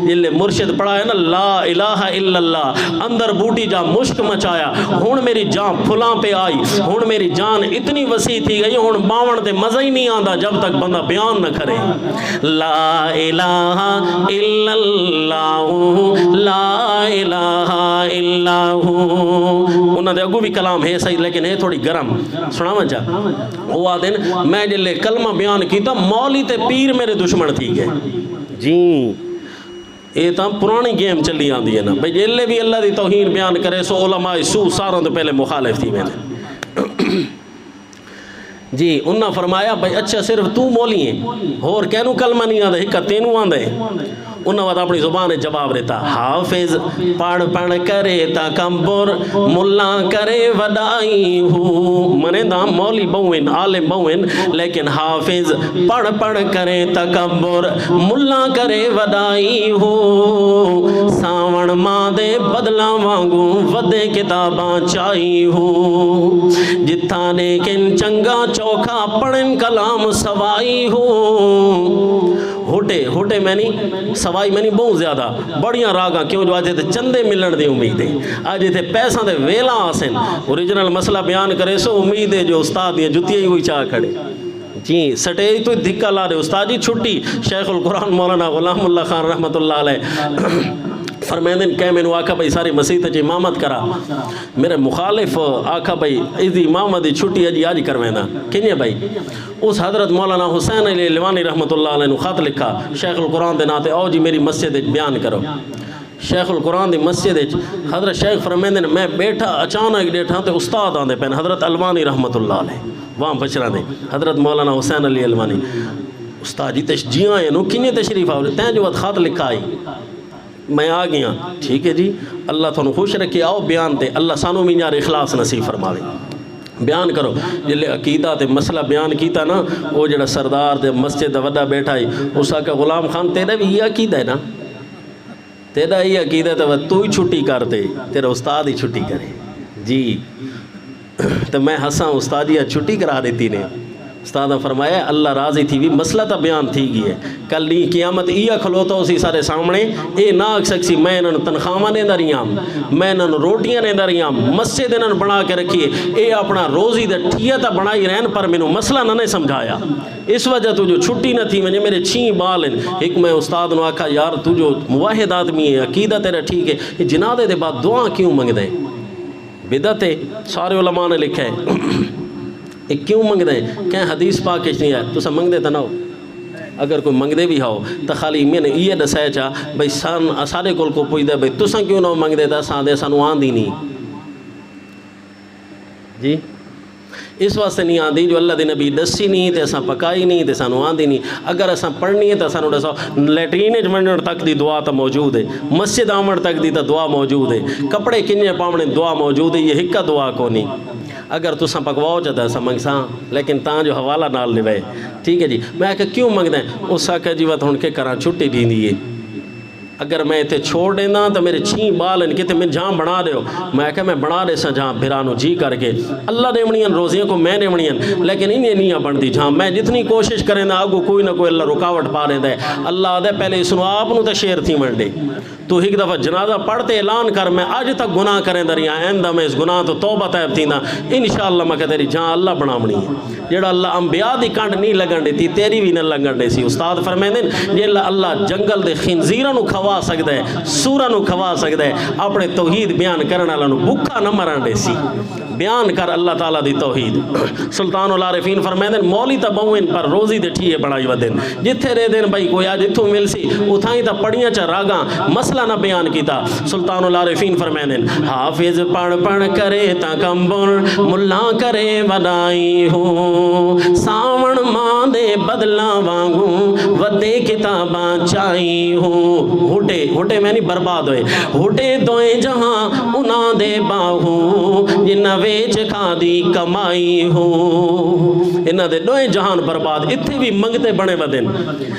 جلے مرشد پڑھا ہے نا لا الہ الا اللہ، اندر بوٹی جا مشک مچایا، ہون میری جان پھلاں پہ آئی، ہون میری جان اتنی وسیع تھی گئی، ہون باون دے مزہ ہی نہیں آندا جب تک بندہ بیان نہ کرے۔ لا الہ الا اللہ لا الہ الا ہو، انہاں دے اگو بھی کلام ہے صحیح لیکن ہے تھوڑی گرم، سنا مجھا وہ آدھیں میں جلے کلمہ بیان کیتا مولی تے پیر میرے دشمن تھی گئے جی، یہ تو پرانی گیم چلی آندی ہے نا بھئی جلے بھی اللہ دی توہین بیان کرے سو علماء سو ساروں تو پہلے مخالف تھی میں نے جی۔ انہاں فرمایا بھئی اچھا صرف تو مولی ہیں اور کہنو کلمہ نہیں آندے ہکا تینو آندے، انہاں وقت اپنی زبان جواب دیتا، حافظ پڑھ پڑھ کرے تکبر ملا کرے وڈائی ہو، منے دا مولی بوئن عالم بوئن لیکن حافظ پڑھ پڑھ کرے تکبر ملا کرے وڈائی ہو، ساون ماں دے بدلا وانگو ودے کتاباں چائی ہو، جتھا نیکن چنگا چوکھا پڑھن کلام سوائی ہو، ہوٹے میں نہیں سوائی میں نہیں بہت زیادہ بڑیاں راگاں کیوں جو آجے تھے چندے ملن دے امید ہے، آجے تھے پیسہ دے ویلا آسن اوریجنل مسئلہ بیان کرے سو امید ہے جو استاد دیا جتیاں ہی ہوئی چاہ کھڑے جی، سٹیج تو دھکا لا رہے استاد جی چھٹی، شیخ القرآن مولانا غلام اللہ خان رحمت اللہ علیہ فرمیندے کہ میں نے آکھا بھائی ساری مسیح تے امامت کرا، میرے مخالف آکھا بھائی اس دی امامت دی چھٹی اجی آج کروینا کنیے بھائی. اس حضرت مولانا حسین علی لیوانی رحمۃ اللہ علیہ نے خط لکھا شیخ القرآن دے ناتے آؤ جی میری مسجد بیان کرو. شیخ القرآن دی مسجد حضرت شیخ فرمیندے میں بیٹھا اچانک ڈیٹھا تے استاد آندے پین حضرت الوانی رحمۃ اللہ علیہ وہاں بچرا دے حضرت مولانا حسین علی الوانی. استاد جی جیاں یہ نو کنیے تشریف آؤ تین جو خط لکھا آئی میں آ گیا. ٹھیک ہے جی اللہ تھانوں خوش رکھے آؤ بیان تے اللہ سانو مینار اخلاص نصیب فرماوے. بیان کرو جلے عقیدہ تے مسئلہ بیان کیتا نا وہ جڑا سردار دے مسجد دا وڈا بیٹھا ہی اس آکا غلام خان تیرا بھی یہ عقیدہ ہے نا، تیرا یہ عقیدہ تو تو ہی چھٹی کر دے تیرا استاد ہی چھٹی کرے. جی تو میں ہساں استادیہ چھٹی کرا دیتی نے. استاد فرمایا اللہ راضی تھی بھی مسئلہ تا بیان تھی گئی ہے. کل نہیں قیامت یہ کھلوتا اسی سارے سامنے اے نہ آکھ سکسی میں انہوں تنخواہ دے دریاں میں انہوں روٹیاں دے دریاں مسجد انہوں بنا کے رکھیے اے اپنا روزی دے ٹھیہ تا بنائی رہن پر میں مسئلہ نہ سمجھایا. اس وجہ تو جو چھٹی نہ تھی مجھے میرے چھیں بال ہیں. ایک میں استاد نے آکھا یار تو جو موحد آدمی ہے عقیدہ تیرا ٹھیک ہے یہ جنازے دے بعد دعا کیوں منگ دیں؟ بدعت ہے سارے علماء نے لکھا ہے ایک کیوں منگ دیں کہ حدیث پاک کچھ نہیں ہے تو سب منگ دے تا نہ ہو. اگر کوئی منگ دے بھی ہو تو خالی میں نے یہ دسایا چاہ بھئی سارے کول کو پوچھ دے بھئی تو سن کیوں نہ منگ دے تا سان دے سانو آندھی نہیں. جی اس واسطے نہیں آندھی جو اللہ دے نبی دسی نہیں تے اساں پکائی نہیں تے سانو آندھی نہیں. اگر اساں پڑھنی ہے تو سانو دسو لیٹرین منڈن تک دی دعا تو موجود ہے، مسجد آمن تک دی تو دعا موجود ہے، کپڑے کنجے پاونے دعا موجود ہے. یہ ہکا دعا کو نہیں اگر تو ساں پکواؤ چاہتا ہے منگ ساں لیکن تاں جو حوالہ نال لے وے. ٹھیک ہے جی میں آکھا کیوں منگ دیں اس آکھا جی وقت ہن کے کراں چھٹی دین دیئے اگر میں اتنے چھوڑ دینا تو میرے چھیں بال ہیں کہتے میں جہاں بنا دے ہو. میں کہا میں بنا دے سا جہاں بھرانو جی کر کے اللہ دے منیاں روزیاں کو میں دے منیاں لیکن انہیں نہیں بن دی جہاں میں جتنی کوشش کریں دا آگو کوئی نہ کوئی اللہ رکاوٹ پا رہے دے. اللہ دے پہلے سنو آپ نو تے شیر تھی من دے تو ایک دفعہ جنازہ پڑھتے اعلان کر میں آج تک گناہ کریں دریا آئندہ میں اس گناہ تو توبہ طیب تھی نا انشاءاللہ میں کہتے رہی جہاں اللہ بنا منی ہے جڑا اللہ انبیاء دی کانڈ نہیں لگن دیتی تیری بھی نہ لگن دے سی. استاد فرمائیں دیں جیلا اللہ جنگل دے خنزیرہ نو کھوا سکتا ہے سورہ نو کھوا سکتا ہے اپنے توحید بیان کرنا اللہ نو بھکا نہ مران دے سی. بیان کر اللہ تعالیٰ دی توحید. سلطان العارفین فرمائیں دیں مولی تا بہوین پر روزی دے ٹھیے بڑھائی ودن جتھے رہ دیں بھائی کوئی آج اتھو مل سی اتھائیں تا پڑیاں چا راگاں مسئلہ نہ بیان کیتا. سلطان العارفین فرمائیں دیں حافظ پڑھ پڑھ کرے تا کمبر ملا کرے ودائی ہو ساون ماں دے بدلا وانگوں ودے کتاباں چائی ہو. ہوٹے میں نہیں برباد ہوئے ہوٹے دوئے جہاں انہاں دے باہوں جنہ ویچ کھا دی کمائی ہو. انہاں دے دوئے جہان برباد اتھے بھی منگتے بنے بدن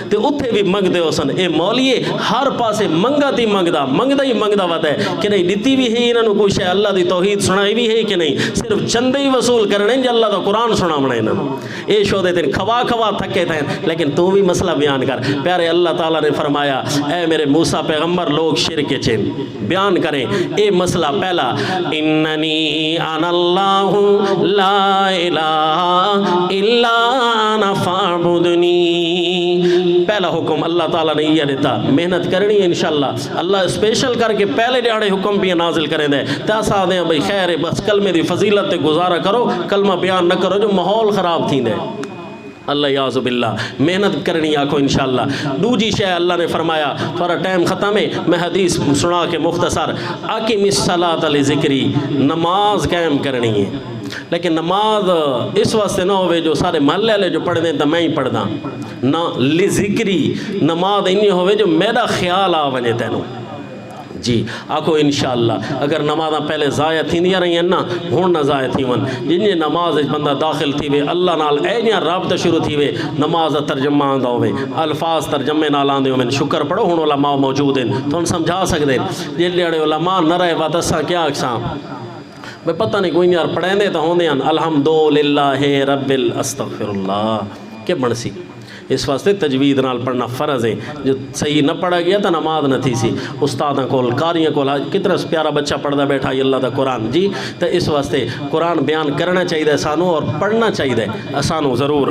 تے اتھے بھی منگتے ہو سن. اے مولیے ہر پاسے منگا تی منگدا ہی منگدا ودا ہے کہ نہیں دیتی بھی ہے انہوں کوئی شے اللہ دی توحید سنائی بھی ہے کہ نہیں صرف چندے ہی وصول کرنے جی اللہ دا قرآن سنا بنا انہوں اے شو دے تین کھوا تھکے تھے لیکن تو بھی مسئلہ بیان کر. پیارے اللہ تعالیٰ نے فرمایا اے میرے موسیٰ پیغمبر لوگ شرک چین بیان کریں اے مسئلہ پہلا اننی انا اللہ لا الہ الا انا فاعبدنی. پہلا حکم اللہ تعالیٰ نے یہ دیتا محنت کرنی ہے انشاءاللہ اللہ اسپیشل کر کے پہلے ڈیاڑے حکم بھی نازل کریں دے تاسا دیں بھئی خیر بس کلمے دی فضیلت تے گزارا کرو کلمہ بیان نہ کرو جو ماحول خراب تھی دے. اللہ یعوذ باللہ محنت کرنی آکھو انشاءاللہ. دوجی شے اللہ نے فرمایا تھوڑا ٹائم ختم ہے میں حدیث سنا کے مختصر اقم الصلاۃ لذکری نماز قائم کرنی ہے لیکن نماز اس واسطے نہ ہوئے جو سارے محلے لے جو پڑھ دیں تو میں ہی پڑھ دا نہ لذکری نماز انہی ہوئے جو میرا خیال آ وجے تینوں. جی آکھو انشاءاللہ اگر نمازاں پہلے ضائع تھی دیا رہی ہیں نا ہون نہ ضائع تھی ون جن نماز بندہ داخل تھی وے اللہ نال اینیاں رابطہ شروع تھی وے نماز ترجمہ آندہ ہوئے الفاظ ترجمے نال آندے ہوئے شکر پڑھو ہون علماء موجود ہیں تو ان سمجھا سکتے ہیں جن لیڑے علماء نہ رہے واتسا کیا اکساں میں پتہ نہیں کوئی یار پڑھیں دے تو ہوندے ہیں الحمدللہ رب الاستغفر اللہ کہ بنسی. اس واسطے تجوید نال پڑھنا فرض ہے جو صحیح نہ پڑھا گیا تو نماز نہ تھی سی. استاداں کول قاریاں کول کتنا پیارا بچہ پڑھدا بیٹھا یہ اللہ دا قرآن جی تو اس واسطے قرآن بیان کرنا چاہیے سانو اور پڑھنا چاہیے سانو ضرور.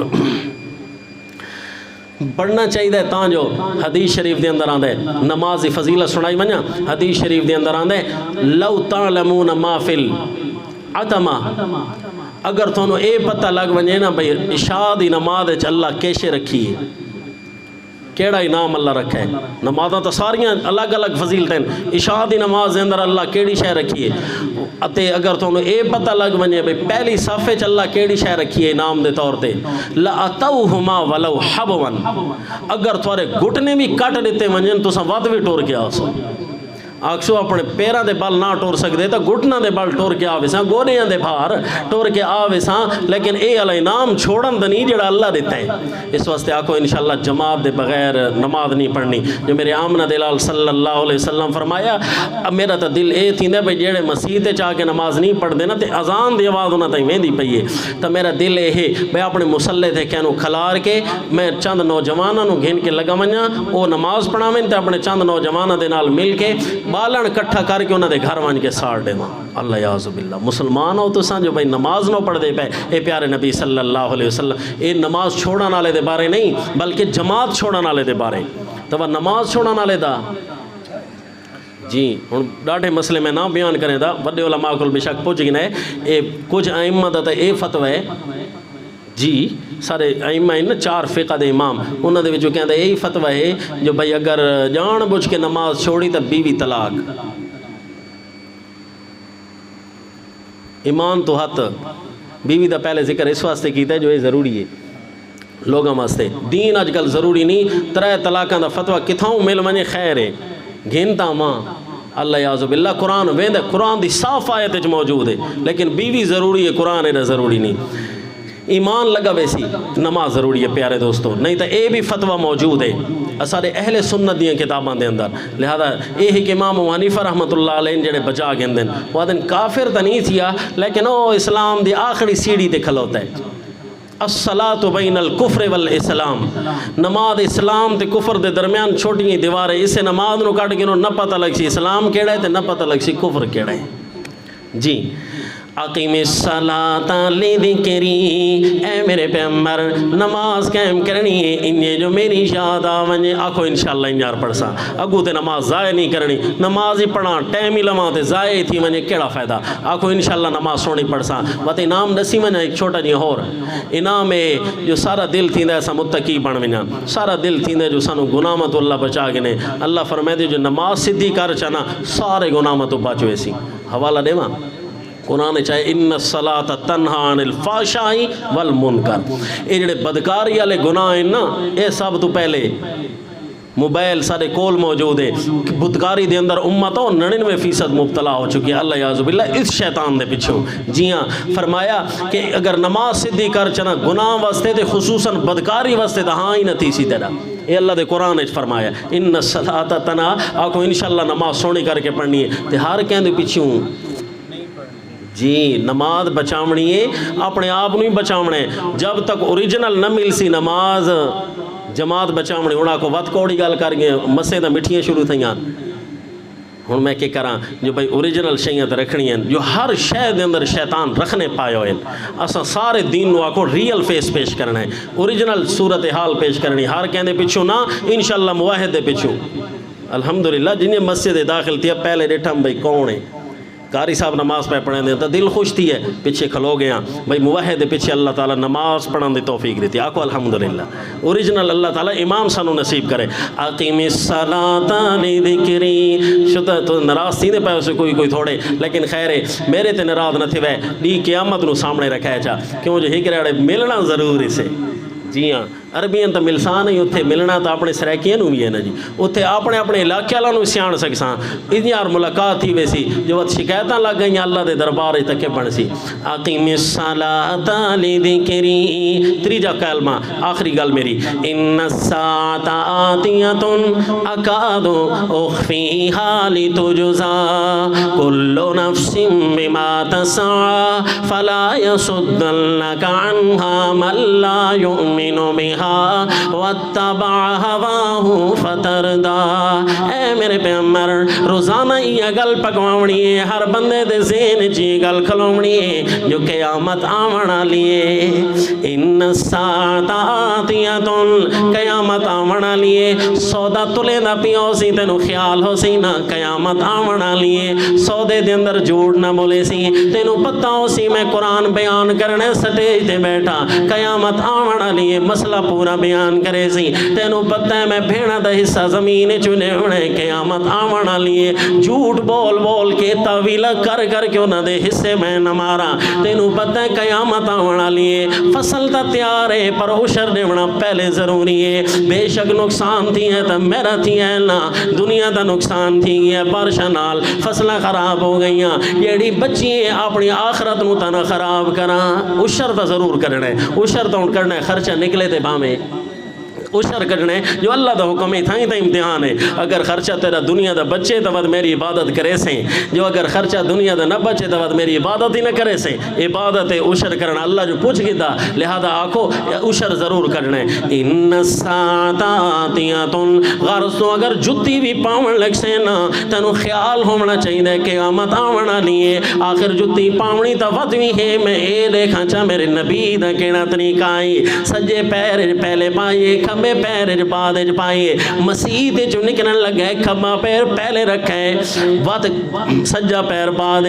پڑھنا چاہیے تاں جو حدیث شریف دے اندر آندے نماز دی فضیلت سنائی ونجا. حدیث شریف دے اندر آندے لو تعلمون ما فی العتمہ، اگر تھانو اے پتہ لگ ونجے نا بھئی عشاء دی نماز وچ اللہ کیشے رکھی ہے، کیڑا انعام اللہ رکھا ہے. نمازاں تو ساریاں الگ الگ فضیلتیں، عشاء دی نماز دے اندر اللہ کیڑی شے رکھی ہے. اتے اگر تھانو اے پتہ لگ ونجے بھئی پہلی صف وچ اللہ کیڑی شے رکھی ہے انعام دے طور تے، لاتوہما ولو حبوا، اگر تھوڑے گھٹنے بھی کٹ دیتے ونجن تساں ود بھی ٹور کے آسو. آکسو اپنے پیراں دے بال نہ ٹور سکدے تو گھٹنا دے بال ٹور کے آوے ساں، گوڑیاں دے بھار ٹور کے آوے ساں، لیکن اے اللہ انعام چھوڑن دنی جڑا اللہ دیتا ہے. اس واسطے آکو انشاءاللہ جماعت دے بغیر نماز نہیں پڑھنی. جو میرے آمنہ دلال صلی اللہ علیہ وسلم فرمایا، اب میرا تو دل اے تھی دے بھئی جیڑے مسجد چاہ کے نماز نہیں پڑھ دینا تے اذان دی آواز ہونا تھی ویندی پئی ہے، تو میرا دل اے ہے بھئی اپنے مسلح تے کہنو کھلار کے میں چند نوجوانوں نو گھن کے لگا ونجا، وہ نماز پڑھاویں تے اپنے چند نوجوانوں دے نال مل کے بالن کٹھا کر کے انہوں نے گھر وانج کے ساڑ دینا. اللہ یعوذ باللہ. مسلمان ہو تو سان جو بھائی نماز نہ پڑھ دے پے، اے پیارے نبی صلی اللہ علیہ وسلم اے نماز چھوڑن والے دے بارے نہیں بلکہ جماعت چھوڑن والے دے بارے. تو وہ نماز چھوڑن والے دا جی ہن ڈاڈھے مسئلے میں نہ بیان کریں دا، وڈے علماء کول بے شک پہنچ گئے. اے کچھ ائمہ دا اے فتوی ہے جی، سارے ائمہ ہیں نا 4 فقہ دے امام، انہوں نے جو کہتے ہیں یہی فتوی ہے جو بھئی اگر جان بوجھ کے نماز چھوڑی تو بیوی طلاق. ایمان تو ہاتھ بیوی دا پہلے ذکر اس واسطے کیتا ہے جو یہ ضروری ہے لوگوں واسطے. دین اج کل ضروری نہیں، 3 طلاقاں دا فتوی کتھاؤں مل ونجے خیر ہے، گھنتا ماں اللہ یعوذ باللہ. قرآن ویند ہے، قرآن دی صاف آیت وچ موجود ہے، لیکن بیوی ضروری ہے، قرآن ہے ضروری نہیں. ایمان لگا ویسی نماز ضروری ہے پیارے دوستوں، نہیں تو اے بھی فتویٰ موجود ہے سارے اہل سنت دیاں کتاباں دے اندر. لہذا اے ہی کہ امام حنیفہ رحمۃ اللہ علیہ جڑے بچا گندن وہ دن کافر تو نہیں تھیا، لیکن وہ اسلام دی آخری سیڑھی تے کھلوتا ہے. الصلاۃ بین الکفر والاسلام، نماز اسلام تے کفر دے درمیان چھوٹی دیوار ہے. اسے نماز نو کٹ کے نہ پتہ لگ سی اسلام کیڑا ہے تے نہ پتہ لگ سی کفر کیڑا ہے. جی اقیم الصلاۃ لذکری، اے میرے پیغمبر نماز قائم کرنی ہے انہیں جو میری یاد آ ونجے. آکھو انشاءاللہ انجار پڑھ سا اگو تے نماز ضائع نہیں کرنی، نماز ہی پڑھا ٹائم ہی لواں تے ضائع تھی ونجے کیڑا فائدہ. آکھو انشاءاللہ نماز سونی پڑھ سا. وتے انعام دسی ونجا ایک چھوٹا جی ہور انعام ہے جو سارا دل تھیندا ہے سا متقی بن ونجا، سارا دل تھیندا جو سانو گناہ تو اللہ بچا گنے. اللہ فرمائے جو نماز سدھی کر چنا سارے گناہ تو بچ ویسی. حوالہ دیواں قرآن چاہے ان الصلاۃ تنہا عن الفحشاء والمنکر. یہ جڑے بدکاری والے گناہ ہیں نا یہ سب تو پہلے موبائل سارے کول موجود ہے. بدکاری دے اندر امت 99% مبتلا ہو چکی ہے اللہ یعوذ باللہ اس شیطان دے پیچھوں. جی ہاں فرمایا کہ اگر نماز سدھی کر چنا گناہ واسطے تے خصوصاً بدکاری واسطے تو ہاں ہی نہ تھی سی تیرا. یہ اللہ دے قرآن فرمایا ان الصلاۃ تنہا. آکھو انشاءاللہ نماز سونی کر کے پڑھنی ہے تے ہر کہندے پیچھوں جی نماز بچاونی ہے، اپنے آپ نہیں بچاونا ہے. جب تک اوریجنل نہ مل سی نماز جماعت بچاونی. انہاں کو وت کوڑی گل کر گئے مسے دا مٹھیاں شروع تھیاں. ہن میں کیا کراں جو بھائی اوریجنل شیاں تے رکھنی ہیں جو ہر شے دے اندر شیطان رکھنے پائے ہوئے. اساں سارے دین نو آکھو ریئل فیس پیش کرنا ہے، اوریجنل صورتحال پیش کرنی. ہر کہندے پیچھوں نہ انشاءاللہ موحد دے پیچھوں. الحمدللہ جنہیں مسجد داخل تھی پہلے ڈیٹھم بھائی کون ہے قاری صاحب نماز پہ پڑھیں دیں تو دل خوش تھی ہے پیچھے کھلو گیا بھائی موحد پیچھے اللہ تعالیٰ نماز پڑھن دی توفیق دیتی. آکو الحمدللہ اوریجنل اللہ تعالیٰ امام سانو نصیب کرے. اقیم الصلاۃ لذکری. شدہ تو ناراض تھی دے پائے اسے کوئی تھوڑے، لیکن خیر ہے میرے تے ناراض نہ تھے وے ڈی قیامت نو سامنے رکھا ہے چاہ کیوں جو ہی کرے ملنا ضرور اسے. جی ہاں عربیاں تو ملسان ہی اتنے ملنا تو اپنے سرائکیاں نو بھی ہے نا جی اتنے اپنے علاقے والوں سیاح سکساں. یار ملاقات تھی ویسی جو شکایتاں لگ گئیں اللہ دے دربار تک بن سی. اقیم الصلاۃ لذکری. تیجا کلمہ آخری گل میری ان الساعۃ آتیۃ اکاد اخفیہا لتجزا کل نفس بما تسعی فلا یصدنک عنہا من لا یؤمن يؤمن بها واتبع هواه فتردى۔ اے میرے پیغمبر روزانہ یہ گل پکوانی ہے، ہر بندے دے ذہن چی گل کھلونی ہے جو قیامت آونا لیے۔ ان الساعۃ آتیۃ، قیامت آونا لیے۔ سودا تلے دا پیو سی تینو خیال ہو سی نا قیامت آونا لیے، سودے دے اندر جھوٹ نہ بولے سی، تینو پتہ ہو سی میں قرآن بیان کرنے سٹیج تے بیٹھا، قیامت آونا لیے مسئلہ پورا بیان کرے سی، تینو پتہ ہے میں بھیڑا دا حصہ زمین چنے ہونے قیامت آونا لیے، جھوٹ بول بول کے تعویل کر کر کے انہاں دے حصے میں نہ مارا، تینو پتہ ہے قیامت آونا لیے۔ فصل تا تیار ہے پر عشر دیونا پہلے ضروری ہے، بے شک نقصان تھی ہے تا میرا تھی ہے نا، دنیا دا نقصان تھی گیا، بارشہ نال فصلہ خراب ہو گئیاں، جیڑی بچی ہے اپنی آخرت نو تا نہ خراب کرا، عشر تا ضرور کرنے، عشر تا ان کرنے، خرچہ نکلے تے بامے عشر کرنے جو اللہ دا حکم ہے، تھائیں تا امتحان ہے۔ اگر خرچہ تیرا دنیا دا بچے تو بعد میری عبادت کرے سیں، جو اگر خرچہ دنیا دا نہ بچے تو بعد میری عبادت ہی نہ کرے سیں۔ عبادت ہے عشر کرنا، اللہ جو پوچھ گیا لہذا آکھو عشر ضرور کرنے۔ ان الساعۃ آتیۃ، غرض تو اگر جتی بھی پاون لگ سے نا تینو خیال ہونا چاہیے قیامت آونا لیے، آخر جتی پاونی تا ود بھی ہے، میں اے دیکھا چاہ میرے نبی دا کیڑا طریقہ آئی، سجے پیر پہلے پائیے کھبے پیر بعد پائیے، مسیح جو نکلن لگے کھبا پیر پہلے رکھے وقت سجا پیر بعد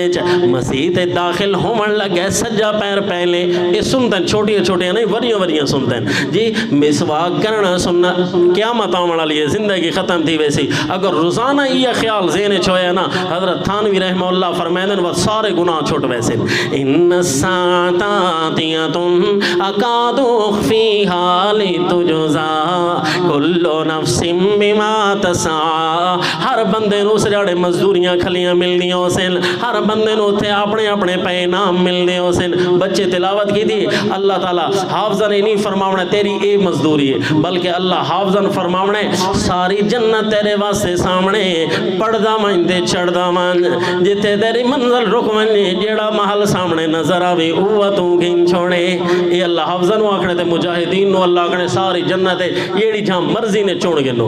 مسیح داخل ہومن لگے سجا پیر پہلے۔ یہ سنتن چھوٹیاں چھوٹیاں نہیں وریاں وریاں سنتن جی، مسواک کرنا سننا قیامت آونا لیے زندگی ختم تھی ویسی۔ اگر روزانہ یہ خیال ذہن چھویا نا حضرت تھانوی رحمہ اللہ فرمائدن وہ سارے گناہ چھوٹ ویسے۔ ان الساعۃ آتیۃ اکاد اخفیہا لتجزا کل نفس بما تسعی، ہر بندے نو سجاڑے مزدوریاں کھلیاں مل دیاں سن، ہر بندے نو تھے اپنے اپنے پے نام مل دیاں سن۔ بچے تلاوت کی تھی اللہ تعالیٰ حافظہ نے نہیں فرماونا تیری اے مزدوری ہے، بلکہ اللہ حافظہ فرماونا ساری جنت تیرے واسطے سامنے، پڑھدا من تے چڑھدا من، جتے تیری منزل رک منجے جیڑا محل سامنے نظر آوے اوہ تو گن چھوڑے۔ اے اللہ حافظہ نو آکھنے تے مجاہدین نو اللہ آکھنے ساری جنت جیڑی جہاں مرضی نے چون گنو،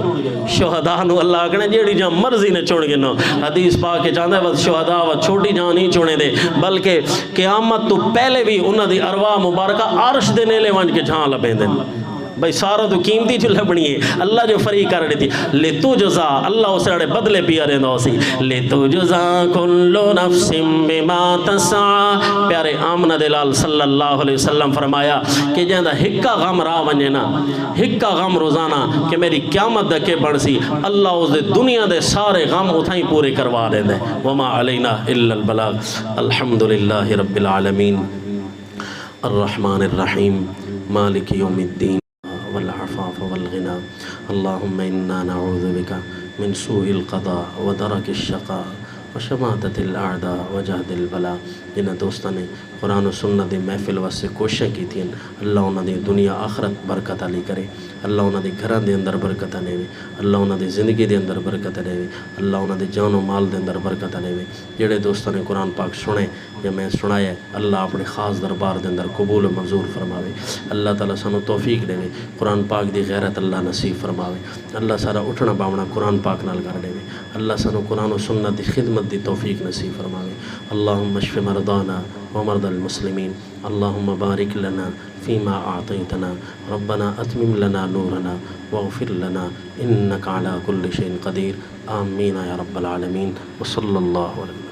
شہداء نو اللہ آکھنے جیڑی جہاں مرضی نے چون گنو۔ حدیث پاک کے چاندہ ہے بس شہداء و چھوٹی جہاں نہیں چونے دے، بلکہ قیامت تو پہلے بھی انہاں دی ارواح مبارکہ عرش دے نیلے وانج کے جہاں لبیں دیں۔ بھائی سارا تو قیمتی جو لبنی ہے اللہ جو فری کر رہی تھی لتجزا، اللہ اس رڑے بدلے پیا رہے دو سی لتجزا کل نفس بما تسعی۔ پیارے آمنہ دلال صلی اللہ علیہ وسلم فرمایا کہ جہاں دا ہکا غم راہ ونجے نا، ہکا غم روزانہ کہ میری قیامت دکے بڑھ سی، اللہ اس دے دنیا دے سارے غم اتھائیں پورے کروا دے دے۔ وما علینا الا البلاغ۔ الحمدللہ رب العالمین الرحمن الرحیم مالک یوم الدین والعفاف والغنى اللهم إنا نعوذ بك من سوء القضاء ودرك الشقاء وشماتة الأعداء وجهد البلاء۔ جنہ دوستان نے قرآن و سنت دی محفل واسطے کوشش کی تھی اللہ انہاں دی دنیا آخرت برکت علی کرے، اللہ انہاں دی گھران دے اندر برکت آنے وے، اللہ انہاں دی زندگی دے اندر برکت آنے وے، اللہ انہاں دی جان و مال دے اندر برکت آنے وے۔ جڑے دوستان نے قرآن پاک سنے یا میں سنایا اللہ اپنے خاص دربار دے اندر قبول و منظور فرماوے، اللہ تعالیٰ سانو توفیق دے وے، قرآن پاک دی غیرت اللہ نصیب فرماوے، اللہ سارا اٹھنا باونا قرآن پاک نال کر دے وے، اللہ سانو قرآن و سنت دی خدمت دی توفیق نصیب فرماوے۔ اللہم اشف مرضانا ومرضى المسلمين، اللهم بارك لنا فيما أعطيتنا، ربنا أتمم لنا نورنا واغفر لنا إنك على كل شيء قدير، آمين يا رب العالمين، وصلى الله عليه وسلم۔